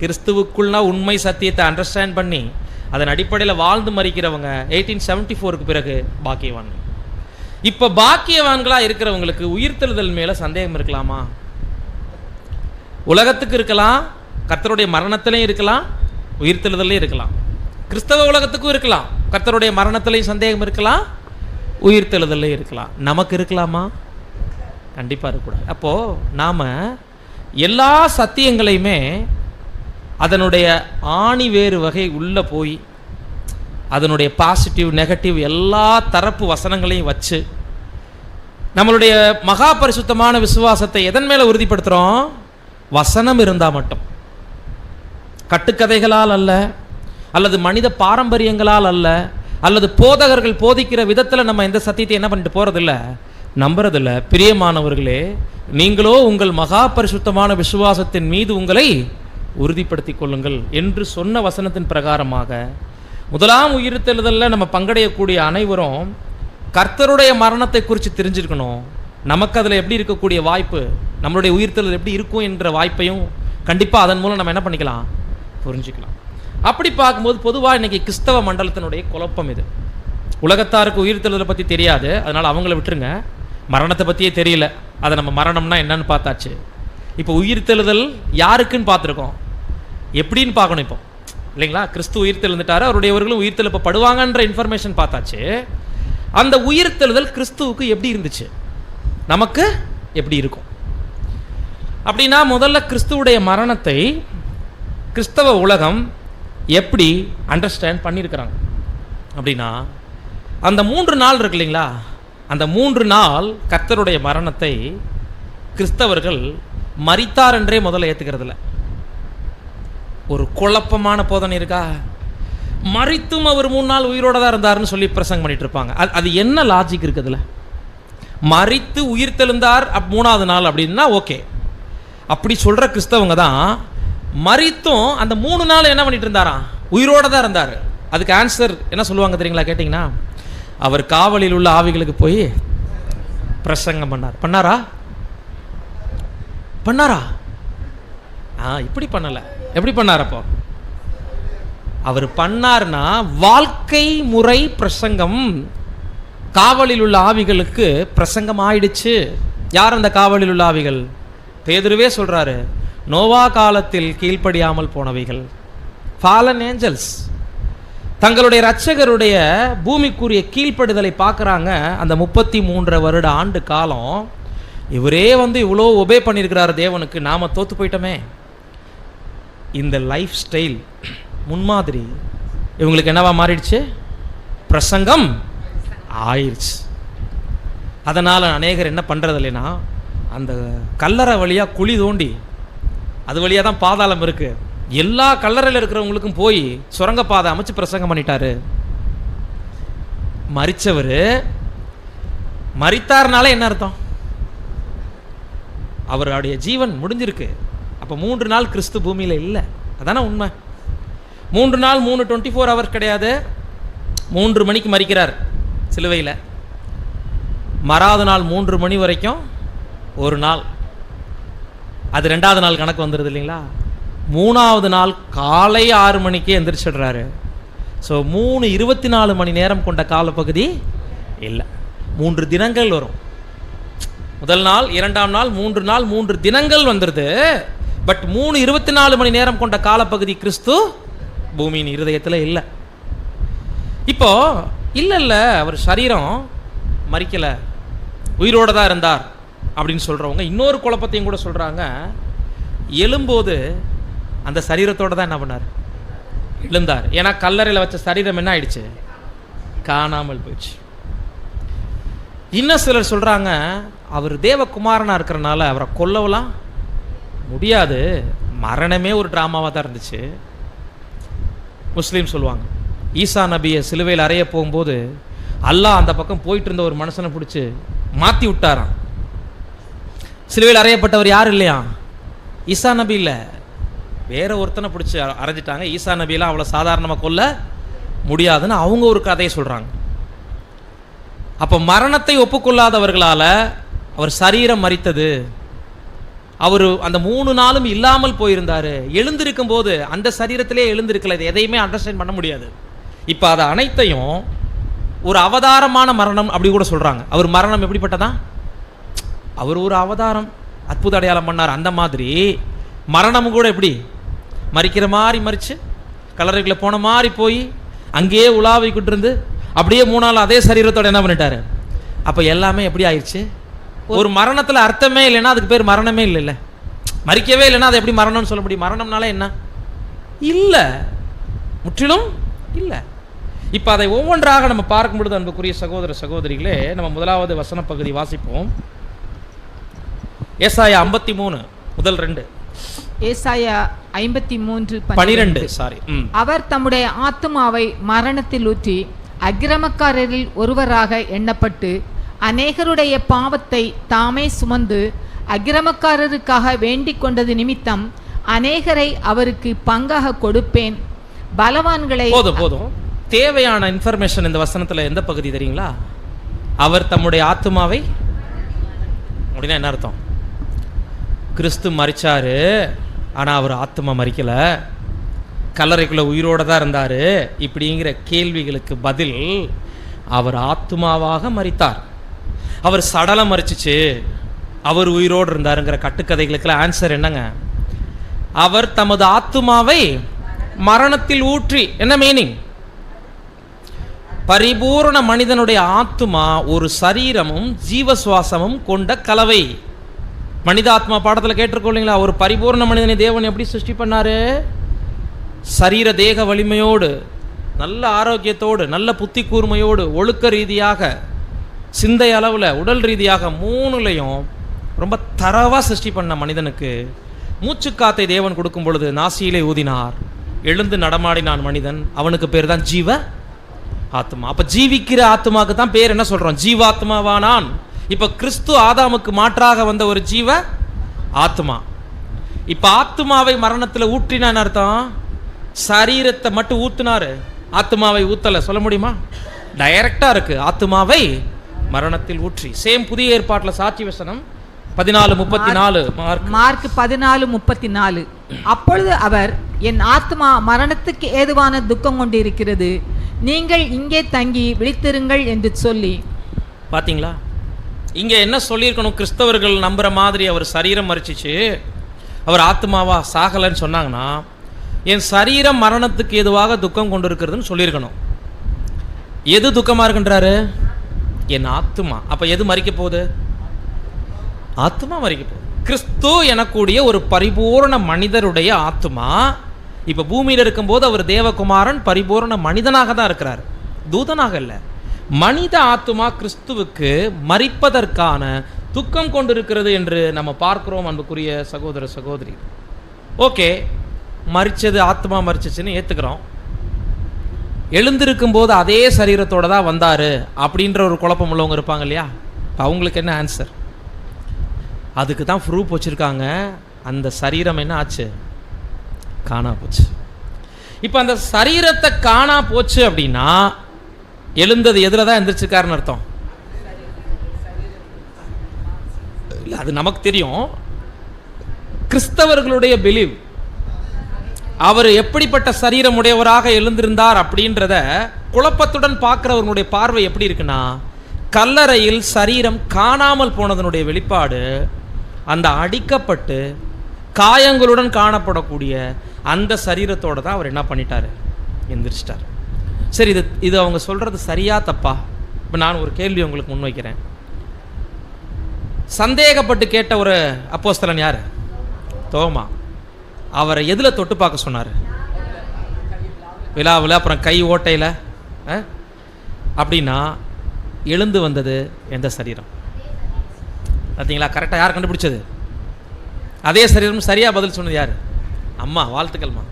கிறிஸ்துவுக்குள்னா உண்மை சத்தியத்தை அண்டர்ஸ்டாண்ட் பண்ணி அதன் அடிப்படையில் வாழ்ந்து மரிக்கிறவங்க 1874க்கு பிறகு பாக்கியவான்கள். இப்போ பாக்கியவான்களாக இருக்கிறவங்களுக்கு உயிர்த்தெழுதல் மேலே சந்தேகம் இருக்கலாமா? உலகத்துக்கு இருக்கலாம், கர்த்தருடைய மரணத்திலையும் இருக்கலாம், உயிர்த்தெழுதலையும் இருக்கலாம். கிறிஸ்தவ உலகத்துக்கும் இருக்கலாம், கர்த்தருடைய மரணத்திலையும் சந்தேகம் இருக்கலாம், உயிர்த்தெழுதலையும் இருக்கலாம். நமக்கு இருக்கலாமா? கண்டிப்பாக இருக்கக்கூடாது. அப்போது நாம் எல்லா சத்தியங்களையுமே அதனுடைய ஆணி வேறு வகை உள்ளே போய் அதனுடைய பாசிட்டிவ் நெகட்டிவ் எல்லா தரப்பு வசனங்களையும் வச்சு நம்மளுடைய மகா பரிசுத்தமான விசுவாசத்தை எதன் மேலே உறுதிப்படுத்துகிறோம்? வசனம் இருந்தால் மட்டும். கட்டுக்கதைகளால் அல்ல, அல்லது மனித பாரம்பரியங்களால் அல்ல, அல்லது போதகர்கள் போதிக்கிற விதத்தில் நம்ம எந்த சத்தியத்தை என்ன பண்ணிட்டு போகிறதில்ல, நம்புறதில்ல. பிரியமானவர்களே, நீங்களோ உங்கள் மகா பரிசுத்தமான விசுவாசத்தின் மீது உங்களை உறுதிப்படுத்தி கொள்ளுங்கள் என்று சொன்ன வசனத்தின் பிரகாரமாக முதலாம் உயிர்த்தெழுதலில் நம்ம பங்கடையக்கூடிய அனைவரும் கர்த்தருடைய மரணத்தை குறித்து தெரிஞ்சிருக்கணும். நமக்கு அதில் எப்படி இருக்கக்கூடிய வாய்ப்பு, நம்மளுடைய உயிர்த்தெழுதல் எப்படி இருக்கும் என்ற வாய்ப்பையும் கண்டிப்பாக அதன் மூலம் நம்ம என்ன பண்ணிக்கலாம், புரிஞ்சுக்கலாம். அப்படி பார்க்கும்போது பொதுவாக இன்றைக்கி கிறிஸ்தவ மண்டலத்தினுடைய குழப்பம் இது. உலகத்தாருக்கு உயிர்த்தெழுதலை பற்றி தெரியாது, அதனால் அவங்கள விட்டுருங்க. மரணத்தை பற்றியே தெரியல, அதை நம்ம மரணம்னா என்னன்னு பார்த்தாச்சு. இப்போ உயிர்த்தெழுதல் யாருக்குன்னு பார்த்துருக்கோம், எப்படின்னு பார்க்கணும் இப்போ, இல்லைங்களா? கிறிஸ்து உயிர்த்தெழுந்துட்டாரு, அவருடையவர்களும் உயிர்த்தெழுப்பப்படுவாங்கன்ற இன்ஃபர்மேஷன் பார்த்தாச்சு. அந்த உயிர்த்தெழுதல் கிறிஸ்துவுக்கு எப்படி இருந்துச்சு, நமக்கு எப்படி இருக்கும் அப்படின்னா, முதல்ல கிறிஸ்துவுடைய மரணத்தை கிறிஸ்தவ உலகம் எப்படி அண்டர்ஸ்டாண்ட் பண்ணியிருக்கிறாங்க அப்படின்னா, அந்த 3 நாள் இருக்கு இல்லைங்களா, அந்த 3 நாள் கர்த்தருடைய மரணத்தை கிறிஸ்தவர்கள் மரித்தார் என்றே முதல்ல ஏற்றுக்கிறதில்ல. ஒரு குழப்பமான போதனை இருக்கா, மரித்தும் அவர் 3 நாள் உயிரோட தான் இருந்தார்னு சொல்லி பிரசங்கம் பண்ணிட்டு இருப்பாங்க. அது என்ன லாஜிக் இருக்குதுல்ல? மரித்து உயிர்த்தெழுந்தார் 3ஆவது நாள் அப்படின்னா ஓகே, அப்படி சொல்ற கிறிஸ்தவங்க தான் மரித்தும் அந்த 3 நாள் என்ன பண்ணிட்டு இருந்தாராம், உயிரோட தான் இருந்தார். அதுக்கு ஆன்சர் என்ன சொல்லுவாங்க தெரியுங்களா கேட்டிங்கன்னா, அவர் காவலில் உள்ள ஆவிகளுக்கு போய் பிரசங்கம் பண்ணார். பண்ணாரா? இப்படி பண்ணல. எப்படி பண்ணார்? அப்போ அவர் பண்ணார்னா வாழ்க்கை முறை பிரசங்கம். காவலில் உள்ள ஆவிகளுக்கு பிரசங்கம் ஆயிடுச்சு. யார் அந்த காவலில் உள்ள ஆவிகள்? பேதுருவே சொல்றாரு, நோவா காலத்தில் கீழ்ப்படியாமல் போனவைகள், ஃபாலன் ஏஞ்சல்ஸ். தங்களுடைய இரட்சகருடைய பூமிக்குரிய கீழ்ப்படுதலை பார்க்குறாங்க. அந்த 33 வருட ஆண்டு காலம் இவரே இவ்வளோ ஒபே பண்ணியிருக்கிறார் தேவனுக்கு, நாம் தோற்று போயிட்டோமே. இந்த லைஃப் ஸ்டைல் முன்மாதிரி இவங்களுக்கு என்னவா மாறிடுச்சு? பிரசங்கம் ஆயிடுச்சு. அதனால் அநேகர் என்ன பண்ணுறது இல்லைன்னா, அந்த கல்லறை வழியாக குழி தோண்டி அது வழியாக தான் பாதாளம் இருக்குது, எல்லா கல்லறையில் இருக்கிறவங்களுக்கும் போய் சுரங்கப்பாதை அமைச்சு பிரசங்கம் பண்ணிட்டாரு. மரிச்சவர் மரித்தார்னால என்ன அர்த்தம்? அவருடைய ஜீவன் முடிஞ்சிருக்கு. அப்போ 3 நாள் கிறிஸ்து பூமியில் இல்லை, அதானே உண்மை. 3 நாள் 24 ஹவர்ஸ் கிடையாது. 3 மணிக்கு மரிக்கிறார் சிலுவையில். மறாவது நாள் 3 மணி வரைக்கும் ஒரு நாள், அது 2வது நாள் கணக்கு வந்துடுது இல்லைங்களா. 3வது நாள் காலை 6 மணிக்கே எந்திரிச்சிடுறாரு. ஸோ 24 மணி நேரம் கொண்ட காலப்பகுதி இல்லை, 3 தினங்கள் வரும். முதல் நாள், 2ஆம் நாள், 3 நாள், 3 தினங்கள் வந்துடுது. பட் 24 மணி நேரம் கொண்ட காலப்பகுதி கிறிஸ்து பூமியின் இருதயத்தில் இல்லை. இப்போ இல்லை அவர் சரீரம் மரிக்கலை, உயிரோடு தான் இருந்தார் அப்படின்னு சொல்கிறவங்க இன்னொரு குழப்பத்தையும் கூட சொல்கிறாங்க. எழும்போது அந்த சரீரத்தோடு தான் என்ன பண்ணார்? எழுந்தார். ஏன்னா கல்லறையில் வச்ச சரீரம் என்ன ஆயிடுச்சு? காணாமல் போயிடுச்சு. இன்னும் சிலர் சொல்கிறாங்க, அவர் தேவகுமாரனாக இருக்கிறனால அவரை கொல்லவலாம் முடியாது, மரணமே ஒரு ட்ராமாவாக தான் இருந்துச்சு. முஸ்லீம் சொல்லுவாங்க, ஈசா நபியை சிலுவையில் அறைய போகும்போது அல்லாஹ் அந்த பக்கம் போயிட்டு இருந்த ஒரு மனுஷனை பிடிச்சி மாற்றி விட்டாராம். சிலுவையில் அறையப்பட்டவர் யார் இல்லையா? ஈசா நபி இல்லை, வேற ஒருத்தனை பிடிச்சி அரைஞ்சிட்டாங்க. ஈசா நபியெல்லாம் அவ்வளோ சாதாரணமாக கொல்ல முடியாதுன்னு அவங்க ஒரு கதையை சொல்கிறாங்க. அப்போ மரணத்தை ஒப்புக்கொள்ளாதவர்களால் அவர் சரீரம் மரித்தது, அவர் அந்த 3 நாளும் இல்லாமல் போயிருந்தார். எழுந்திருக்கும் போது அந்த சரீரத்திலே எழுந்திருக்கல, இது எதையுமே அண்டர்ஸ்டாண்ட் பண்ண முடியாது. இப்போ அதை அனைத்தையும் ஒரு அவதாரமான மரணம் அப்படி கூட சொல்கிறாங்க. அவர் மரணம் எப்படிப்பட்டதா? அவர் ஒரு அவதாரம், அற்புத அடையாளம் பண்ணார். அந்த மாதிரி மரணமும் கூட எப்படி மறிக்கிற மாதிரி மறித்து, கல்லறைகளை போன மாதிரி போய் அங்கேயே உலாவிக்கிட்டு இருந்து அப்படியே 3 நாள் அதே சரீரத்தோடு என்ன பண்ணிட்டாரு? அப்போ எல்லாமே எப்படி ஆயிடுச்சு? ஒரு மரணத்தில் அர்த்தமே இல்லைன்னா அதுக்கு பேர் மரணமே இல்லைல்ல. மறிக்கவே இல்லைன்னா அது எப்படி மரணம்னு சொல்ல முடியும்? மரணம்னால என்ன இல்லை, முற்றிலும் இல்லை. இப்போ அதை ஒவ்வொன்றாக நம்ம பார்க்கும் பொழுது அன்புக்குரிய சகோதர சகோதரிகளே, நம்ம முதலாவது வசன பகுதி வாசிப்போம். ஏசாயா 53 முதல் 2. ஏசாயா 53 12 சாரி. அவர் தம்முடைய ஆத்துமாவை மரணத்தில் ஊற்றி அக்கிரமக்காரரில் ஒருவராக எண்ணப்பட்டு அநேகருடைய பாவத்தை தாமே சுமந்து அக்கிரமக்காரருக்காக வேண்டிக் கொண்டது நிமித்தம் அநேகரை அவருக்கு பங்காக கொடுப்பேன், பலவான்களை. போதும் தேவையான இன்ஃபர்மேஷன் இந்த வசனத்தில் எந்த பகுதி தெரியுங்களா? அவர் தம்முடைய ஆத்துமாவை அப்படின்னா என்ன அர்த்தம்? கிறிஸ்து மரிச்சாரு, ஆனால் அவர் ஆத்மா மறிக்கல, கல்லறைக்குள்ள உயிரோடு தான் இருந்தார். இப்படிங்கிற கேள்விகளுக்கு பதில், அவர் ஆத்மாவாக மரித்தார், அவர் சடலம் மறிச்சிச்சு, அவர் உயிரோடு இருந்தாருங்கிற கட்டுக்கதைகளுக்கெல்லாம் ஆன்சர் என்னங்க? அவர் தமது ஆத்துமாவை மரணத்தில் ஊற்றி. என்ன மீனிங்? பரிபூர்ண மனிதனுடைய ஆத்துமா ஒரு சரீரமும் ஜீவசுவாசமும் கொண்ட கலவை. மனிதாத்மா பாடத்தில் கேட்டிருக்கோம் இல்லைங்களா? ஒரு பரிபூர்ண மனிதனை தேவன் எப்படி சிருஷ்டி பண்ணாரு? சரீர தேக வலிமையோடு, நல்ல ஆரோக்கியத்தோடு, நல்ல புத்தி கூர்மையோடு, ஒழுக்க ரீதியாக, சிந்தை அளவில், உடல் ரீதியாக 3லையும் ரொம்ப தரவாக சிருஷ்டி பண்ண மனிதனுக்கு மூச்சுக்காத்தை தேவன் கொடுக்கும் பொழுது நாசியிலே ஊதினார், எழுந்து நடமாடினான் மனிதன். அவனுக்கு பேர் தான் ஜீவ ஆத்மா. அப்போ ஜீவிக்கிற ஆத்மாவுக்கு தான் பேர் என்ன சொல்கிறோம்? ஜீவாத்மாவானான். இப்போ கிறிஸ்து ஆதாமுக்கு மாற்றாக வந்த ஒரு ஜீவ ஆத்மா. இப்போ ஆத்மாவை மரணத்தில் ஊற்றினான்னு அர்த்தம், சரீரத்தை மட்டும் ஊற்றினாரு, ஆத்மாவை ஊத்தலை. சொல்ல முடியுமா? டைரக்டாக இருக்கு, ஆத்மாவை மரணத்தில் ஊற்றி. சேம் புதிய ஏற்பாட்டில் சாட்சி வசனம் 14:34. மார்க் 14:34. அப்பொழுது அவர், என் ஆத்மா மரணத்துக்கு ஏதுவான துக்கம் கொண்டு இருக்கிறது, நீங்கள் இங்கே தங்கி விழித்திருங்கள் என்று சொல்லி. பார்த்தீங்களா? இங்கே என்ன சொல்லியிருக்கணும்? கிறிஸ்தவர்கள் நம்புகிற மாதிரி அவர் சரீரம் மறிச்சிச்சு, அவர் ஆத்மாவா சாகலைன்னு சொன்னாங்கன்னா, என் சரீரம் மரணத்துக்கு எதுவாக துக்கம் கொண்டு இருக்கிறதுன்னு சொல்லியிருக்கணும். எது துக்கமாக இருக்குன்றாரு? என் ஆத்மா. அப்போ எது மறிக்க போகுது? ஆத்மா மறிக்க போகுது. கிறிஸ்து எனக்கூடிய ஒரு பரிபூர்ண மனிதருடைய ஆத்மா இப்போ பூமியில் இருக்கும்போது அவர் தேவகுமாரன், பரிபூர்ண மனிதனாக தான் இருக்கிறார், தூதனாக இல்லை. மனித ஆத்மா கிறிஸ்துவுக்கு மரிப்பதற்கான துக்கம் கொண்டிருக்கிறது என்று நம்ம பார்க்கிறோம் அன்புக்குரிய சகோதர சகோதரி. ஓகே, மரிச்சது, ஆத்மா மரிச்சிச்சுன்னு ஏற்றுக்கிறோம். எழுந்திருக்கும் போது அதே சரீரத்தோடு தான் வந்தார் அப்படின்ற ஒரு குழப்பம் உள்ளவங்க இருப்பாங்க இல்லையா? அவங்களுக்கு என்ன ஆன்சர்? அதுக்கு தான் ப்ரூஃப் வச்சுருக்காங்க. அந்த சரீரம் என்ன ஆச்சு? காணா போச்சு. இப்போ அந்த சரீரத்தை காணா போச்சு அப்படின்னா எழுந்தது எதில் தான் எந்திரிச்சிருக்காருன்னு அர்த்தம்? இல்லை, அது நமக்கு தெரியும். கிறிஸ்தவர்களுடைய பிலீவ், அவர் எப்படிப்பட்ட சரீரம் உடையவராக எழுந்திருந்தார் அப்படின்றத குழப்பத்துடன் பார்க்கிறவர்களுடைய பார்வை எப்படி இருக்குன்னா, கல்லறையில் சரீரம் காணாமல் போனதனுடைய வெளிப்பாடு அந்த அடிக்கப்பட்டு காயங்களுடன் காணப்படக்கூடிய அந்த சரீரத்தோடு தான் அவர் என்ன பண்ணிட்டார், எந்திரிச்சிட்டார். சரி, இது அவங்க சொல்கிறது சரியா தப்பா? இப்போ நான் ஒரு கேள்வி உங்களுக்கு முன்வைக்கிறேன். சந்தேகப்பட்டு கேட்ட ஒரு அப்போஸ்தலன் யார்? தோமா. அவரை எதில் தொட்டு பார்க்க சொன்னார்? விழாவில், அப்புறம் கை ஓட்டையில். அப்படின்னா எழுந்து வந்தது எந்த சரீரம்? பார்த்தீங்களா, கரெக்டாக யார் கண்டுபிடிச்சது? அதே சரீரம். சரியாக பதில் சொன்னது யார்? அம்மா. வாழ்த்துக்கள்மா.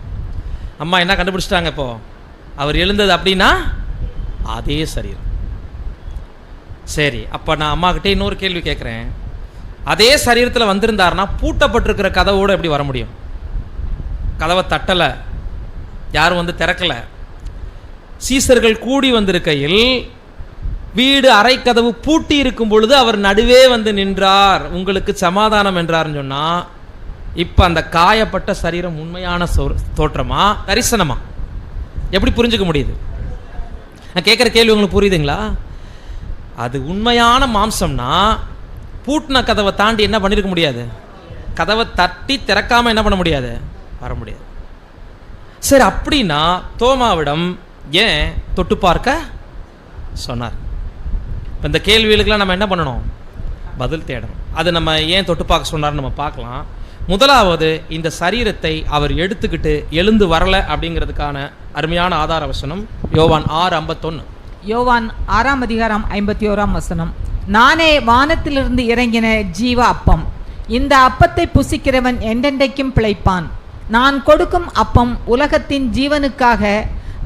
அம்மா என்ன கண்டுபிடிச்சிட்டாங்க இப்போ? அவர் எழுந்தது அப்படின்னா அதே சரீரம். சரி, அப்போ நான் அம்மாக்கிட்டே இன்னொரு கேள்வி கேட்குறேன். அதே சரீரத்தில் வந்திருந்தாருன்னா பூட்டப்பட்டிருக்கிற கதவோடு எப்படி வர முடியும்? கதவை தட்டலை, யாரும் வந்து திறக்கலை. சீசர்கள் கூடி வந்திருக்கையில் வீடு அறை கதவு பூட்டி இருக்கும் பொழுது அவர் நடுவே வந்து நின்றார், உங்களுக்கு சமாதானம் என்றார்னு சொன்னால், இப்போ அந்த காயப்பட்ட சரீரம் உண்மையான தோற்றமா தரிசனமா? எப்படி புரிஞ்சுக்க முடியுது? நான் கேட்குற கேள்வி உங்களுக்கு புரியுதுங்களா? அது உண்மையான மாம்சம்னா பூட்டின கதவை தாண்டி என்ன பண்ணியிருக்க முடியாது? கதவை தட்டி திறக்காமல் என்ன பண்ண முடியாது? வர முடியாது. சரி, அப்படின்னா தோமாவிடம் ஏன் தொட்டு பார்க்க சொன்னார்? இப்போ இந்த கேள்விகளுக்கெல்லாம் நம்ம என்ன பண்ணணும்? பதில் தேடணும். அது நம்ம ஏன் தொட்டு பார்க்க சொன்னார்னு நம்ம பார்க்கலாம். முதலாவது, இந்த சரீரத்தை அவர் எடுத்துக்கிட்டு எழுந்து வரலை அப்படிங்கிறதுக்கான அருமையான ஆதார வசனம் யோவான் 6:51. யோவான் 6:51. நானே வானத்திலிருந்து இறங்கின ஜீவ அப்பம். இந்த அப்பத்தை புசிக்கிறவன் என்றென்றைக்கும் பிழைப்பான். நான் கொடுக்கும் அப்பம் உலகத்தின் ஜீவனுக்காக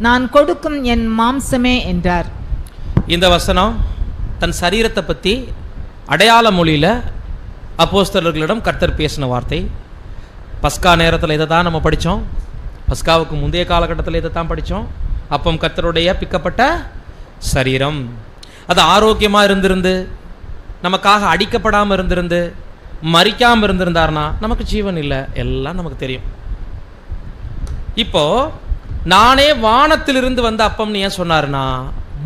நான் கொடுக்கும் என் மாம்சமே என்றார். இந்த வசனம் தன் சரீரத்தை பற்றி அடையாள மொழியில் அப்போஸ்தலர்களிடம் கர்த்தர் பேசின வார்த்தை. பஸ்கா நேரத்தில் இதை தான் நம்ம படித்தோம். பஸ்காவுக்கு முந்தைய காலகட்டத்தில் இதை தான் படித்தோம். அப்பம் கர்த்தருடைய பிக்கப்பட்ட சரீரம். அது ஆரோக்கியமாக இருந்திருந்து, நமக்காக அடிக்கப்படாமல் இருந்திருந்து, மறிக்காமல் இருந்திருந்தார்னா நமக்கு ஜீவன் இல்லை, எல்லாம் நமக்கு தெரியும். இப்போ நானே வானத்திலிருந்து வந்த அப்பம்னு ஏன் சொன்னார்னா,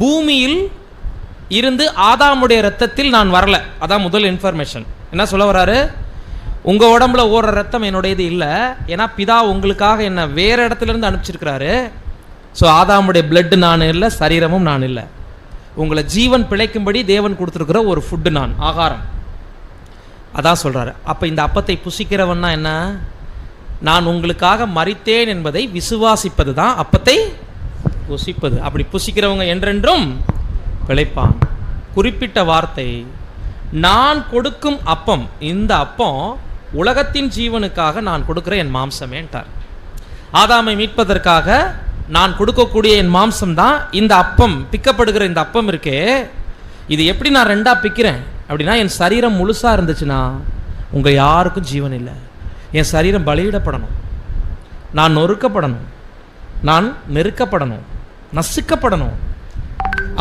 பூமியில் இருந்து ஆதாமுடைய ரத்தத்தில் நான் வரல. அதான் முதல் இன்ஃபர்மேஷன். என்ன சொல்ல வர்றாரு? உங்கள் உடம்புல ஓடுற ரத்தம் என்னுடையது இல்லை, ஏன்னா பிதா உங்களுக்காக என்ன வேறு இடத்துலேருந்து அனுப்பிச்சிருக்கிறாரு. ஸோ ஆதாமுடைய பிளட்டு நான் இல்லை, சரீரமும் நான் இல்லை. உங்களை ஜீவன் பிழைக்கும்படி தேவன் கொடுத்துருக்கிற ஒரு ஃபுட்டு நான், ஆகாரம். அதான் சொல்கிறாரு. அப்போ இந்த அப்பத்தை புசிக்கிறவன்னா என்ன? நான் உங்களுக்காக மரித்தேன் என்பதை விசுவாசிப்பது தான் அப்பத்தை புசிப்பது. அப்படி புசிக்கிறவங்க என்றென்றும் பிழைப்பான். குறிப்பிட்ட வார்த்தை, நான் கொடுக்கும் அப்பம், இந்த அப்பம் உலகத்தின் ஜீவனுக்காக நான் கொடுக்குற என் மாம்சமேன்ட்டார். ஆதாமை மீட்பதற்காக நான் கொடுக்கக்கூடிய என் மாம்சம் தான் இந்த அப்பம். பிக்கப்படுகிற இந்த அப்பம் இருக்கே, இது எப்படி நான் ரெண்டாக பிக்கிறேன் அப்படின்னா, என் சரீரம் முழுசாக இருந்துச்சுன்னா உங்கள் யாருக்கும் ஜீவன் இல்லை. என் சரீரம் பலியிடப்படணும், நான் நொறுக்கப்படணும், நான் நெருக்கப்படணும், நசுக்கப்படணும்.